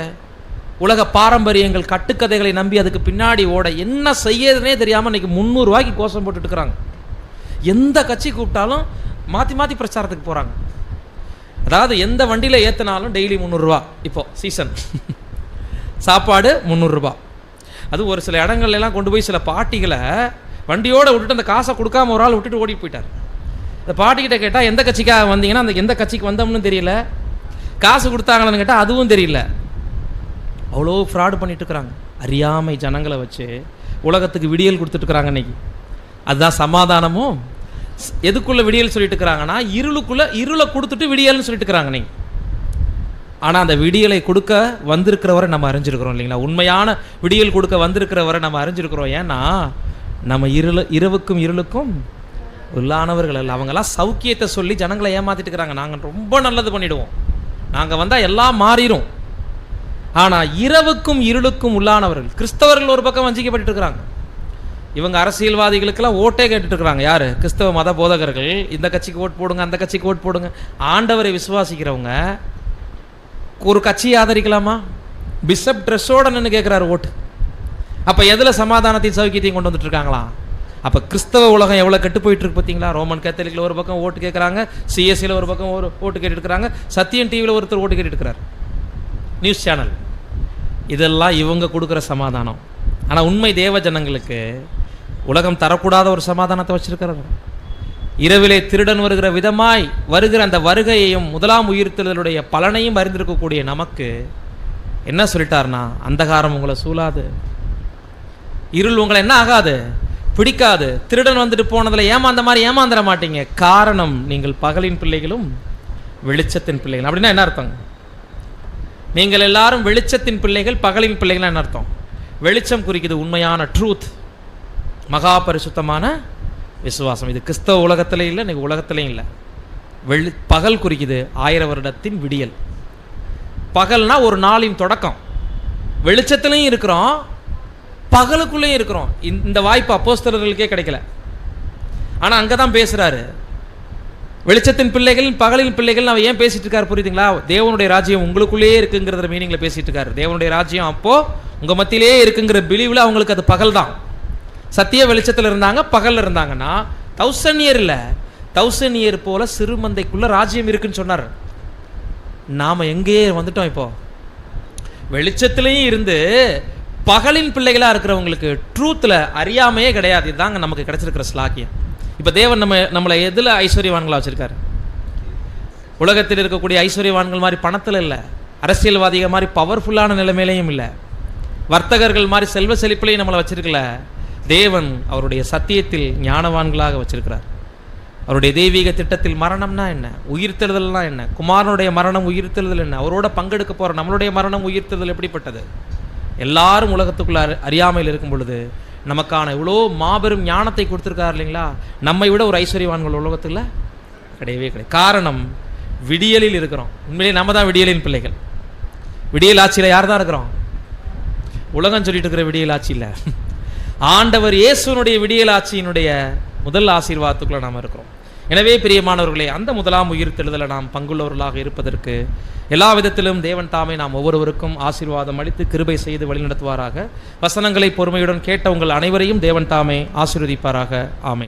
உலக பாரம்பரியங்கள் கட்டுக்கதைகளை நம்பி அதுக்கு பின்னாடி ஓட, என்ன செய்யறதுனே தெரியாமல் இன்னைக்கு 300 ரூபாய்க்கு கோஷம் போட்டுட்டு இருக்கிறாங்க. எந்த கட்சி கூப்பிட்டாலும் மாற்றி மாற்றி பிரச்சாரத்துக்கு போகிறாங்க. அதாவது எந்த வண்டியில் ஏற்றினாலும் டெய்லி 300 ரூபா. இப்போ சீசன் சாப்பாடு 300 ரூபா. அது ஒரு சில இடங்கள்லாம் கொண்டு போய் சில பாட்டிகளை வண்டியோடு விட்டுட்டு அந்த காசை கொடுக்காம ஒரு ஆள் விட்டுட்டு ஓடி போயிட்டார். இந்த பாட்டிக்கிட்ட கேட்டால் எந்த கட்சிக்காக வந்தீங்கன்னா, அந்த எந்த கட்சிக்கு வந்தோம்னு தெரியல, காசு கொடுத்தாங்களான்னு கேட்டால் அதுவும் தெரியல. அவ்வளோ ஃப்ராடு பண்ணிட்டு இருக்கிறாங்க. அறியாமை ஜனங்களை வச்சு உலகத்துக்கு விடியல் கொடுத்துட்ருக்குறாங்க இன்னைக்கு. அதுதான் சமாதானமும். எதுக்குள்ள விடியல் சொல்லிட்டு இருக்கிறாங்கன்னா, இருளை கொடுத்துட்டு விடியல்னு சொல்லிட்டு இருக்கிறாங்க நீங்க. ஆனால் அந்த விடியலை கொடுக்க வந்திருக்கிறவரை நம்ம அறிஞ்சிருக்கிறோம் இல்லைங்களா? உண்மையான விடியல் கொடுக்க வந்திருக்கிறவரை நம்ம அறிஞ்சிருக்கிறோம். ஏன்னா நம்ம இரவுக்கும் இருளுக்கும் உள்ளானவர்கள் அல்ல. அவங்கெல்லாம் சௌக்கியத்தை சொல்லி ஜனங்களை ஏமாத்திட்டு இருக்கிறாங்க. நாங்கள் ரொம்ப நல்லது பண்ணிடுவோம், நாங்கள் வந்தால் எல்லாம் மாறிடும். ஆனால் இரவுக்கும் இருளுக்கும் உள்ளானவர்கள் கிறிஸ்தவர்கள் ஒரு பக்கம் வஞ்சிக்கப்பட்டு இருக்கிறாங்க. இவங்க அரசியல்வாதிகளுக்கெல்லாம் ஓட்டே கேட்டுட்டு இருக்கிறாங்க. யார்? கிறிஸ்தவ மத போதகர்கள். இந்த கட்சிக்கு ஓட் போடுங்க, அந்த கட்சிக்கு ஓட் போடுங்க. ஆண்டவரை விசுவாசிக்கிறவங்க ஒரு கட்சியை ஆதரிக்கலாமா? பிஷப் ட்ரெஸ்ஸோட நின்று கேட்குறாரு ஓட்டு. அப்போ எதில் சமாதானத்தையும் சௌக்கியத்தையும் கொண்டு வந்துட்டு இருக்காங்களா? அப்போ கிறிஸ்தவ உலகம் எவ்வளோ கெட்டு போயிட்டு இருக்கு பார்த்தீங்களா? ரோமன் கேத்தலிக்கில் ஒரு பக்கம் ஓட்டு கேட்குறாங்க, சிஎஸ்சியில் ஒரு பக்கம் ஓட்டு கேட்டுட்டு இருக்கிறாங்க, சத்தியம் டிவியில் ஒருத்தர் ஓட்டு கேட்டுட்டு இருக்கிறார், நியூஸ் சேனல். இதெல்லாம் இவங்க கொடுக்குற சமாதானம். ஆனால் உண்மை தேவ ஜனங்களுக்கு உலகம் தரக்கூடாத ஒரு சமாதானத்தை வச்சிருக்கிறது. இரவிலே திருடன் வருகிற விதமாய் வருகிற அந்த வருகையையும் 1ஆம் உயிர்த்தெழுதலுடைய பலனையும் அறிந்திருக்கக்கூடிய நமக்கு என்ன சொல்லிட்டார்னா, அந்தகாரம் உங்களை சூழாது, இருள் உங்களை என்ன ஆகாது, பிடிக்காது. திருடன் வந்துட்டு போனதில் ஏமாந்த மாதிரி ஏமாந்துட மாட்டீங்க. காரணம், நீங்கள் பகலின் பிள்ளைகளும் வெளிச்சத்தின் பிள்ளைகள். அப்படின்னா என்ன அர்த்தம்? நீங்கள் எல்லாரும் வெளிச்சத்தின் பிள்ளைகள், பகலின் பிள்ளைகள் என்ன அர்த்தம்? வெளிச்சம் குறிக்குது உண்மையான ட்ரூத், மகா பரிசுத்தமான விசுவாசம். இது கிறிஸ்தவ உலகத்திலே இல்லை, இன்னைக்கு உலகத்திலையும் இல்லை. பகல் குறிக்குது 1000 வருடத்தின் விடியல். பகல்னா ஒரு நாளின் தொடக்கம். வெளிச்சத்திலையும் இருக்கிறோம், பகலுக்குள்ளேயும் இருக்கிறோம். இந்த வாய்ப்பு அப்போஸ்தலர்களுக்கே கிடைக்கல. ஆனால் அங்கே தான் பேசுகிறாரு, வெளிச்சத்தின் பிள்ளைகள் பகலின் பிள்ளைகள். அவர் ஏன் பேசிட்டு இருக்காரு புரியுதுங்களா? தேவனுடைய ராஜ்யம் உங்களுக்குள்ளேயே இருக்குங்கிற மீனிங்கில் பேசிட்டு இருக்காரு. தேவனுடைய ராஜ்யம் அப்போ உங்கள் மத்தியிலேயே இருக்குங்கிற பிலிவில் அவங்களுக்கு அது பகல் தான். சத்திய வெளிச்சத்தில் இருந்தாங்க, பகலில் இருந்தாங்கன்னா 1000 இயர் இல்லை, 1000 இயர் போல சிறுமந்தைக்குள்ள ராஜ்யம் இருக்குன்னு சொன்னார். நாம் எங்கேயே வந்துட்டோம். இப்போ வெளிச்சத்திலையும் இருந்து பகலின் பிள்ளைகளாக இருக்கிறவங்களுக்கு ட்ரூத்தில் அறியாமையே கிடையாது. இதுதாங்க நமக்கு கிடைச்சிருக்கிற ஸ்லாக்கியம். இப்போ தேவன் நம்மளை எதில் ஐஸ்வர்யவான்களாக வச்சுருக்காரு? உலகத்தில் இருக்கக்கூடிய ஐஸ்வர்யவான்கள் மாதிரி பணத்தில் இல்லை, அரசியல்வாதிகள் மாதிரி பவர்ஃபுல்லான நிலைமையிலையும் இல்லை, வர்த்தகர்கள் மாதிரி செல்வ செழிப்பிலையும் நம்மளை வச்சிருக்கல. தேவன் அவருடைய சத்தியத்தில் ஞானவான்களாக வச்சிருக்கிறார். அவருடைய தெய்வீக திட்டத்தில் மரணம்னா என்ன, உயிர்த்தெழுதல்னா என்ன, குமாரனுடைய மரணம் உயிர்த்தெழுதல் என்ன, அவரோட பங்கெடுக்க போகிற நம்மளுடைய மரணம் உயிர்த்தெழுதல் எப்படிப்பட்டது. எல்லாரும் உலகத்துக்குள்ள அறியாமையில் இருக்கும் பொழுது நமக்கான இவ்வளோ மாபெரும் ஞானத்தை கொடுத்துருக்காரு இல்லைங்களா. நம்மை விட ஒரு ஐஸ்வர்யவான்கள் உலகத்தில் கிடையவே கிடையாது. காரணம், விடியலில் இருக்கிறோம். உண்மையிலே நம்ம தான் விடியலின் பிள்ளைகள். விடியல் ஆட்சியில் யார் தான் இருக்கிறோம்? உலகம் சொல்லிட்டு இருக்கிற விடியல் ஆட்சியில் ஆண்டவர் இயேசுனுடைய விடியல் ஆட்சியினுடைய முதல் ஆசீர்வாதத்துக்குள்ள நாம் இருக்கிறோம். எனவே பிரியமானவர்களே, அந்த முதலாம் உயிர்த்தெழுதலை நாம் பங்குள்ளவர்களாக இருப்பதற்கு எல்லா விதத்திலும் தேவன் தாமே நாம் ஒவ்வொருவருக்கும் ஆசீர்வாதம் அளித்து கிருபை செய்து வழிநடத்துவாராக. வசனங்களை பொறுமையுடன் கேட்ட உங்கள் அனைவரையும் தேவன் தாமே ஆசீர்வதிப்பாராக. ஆமென்.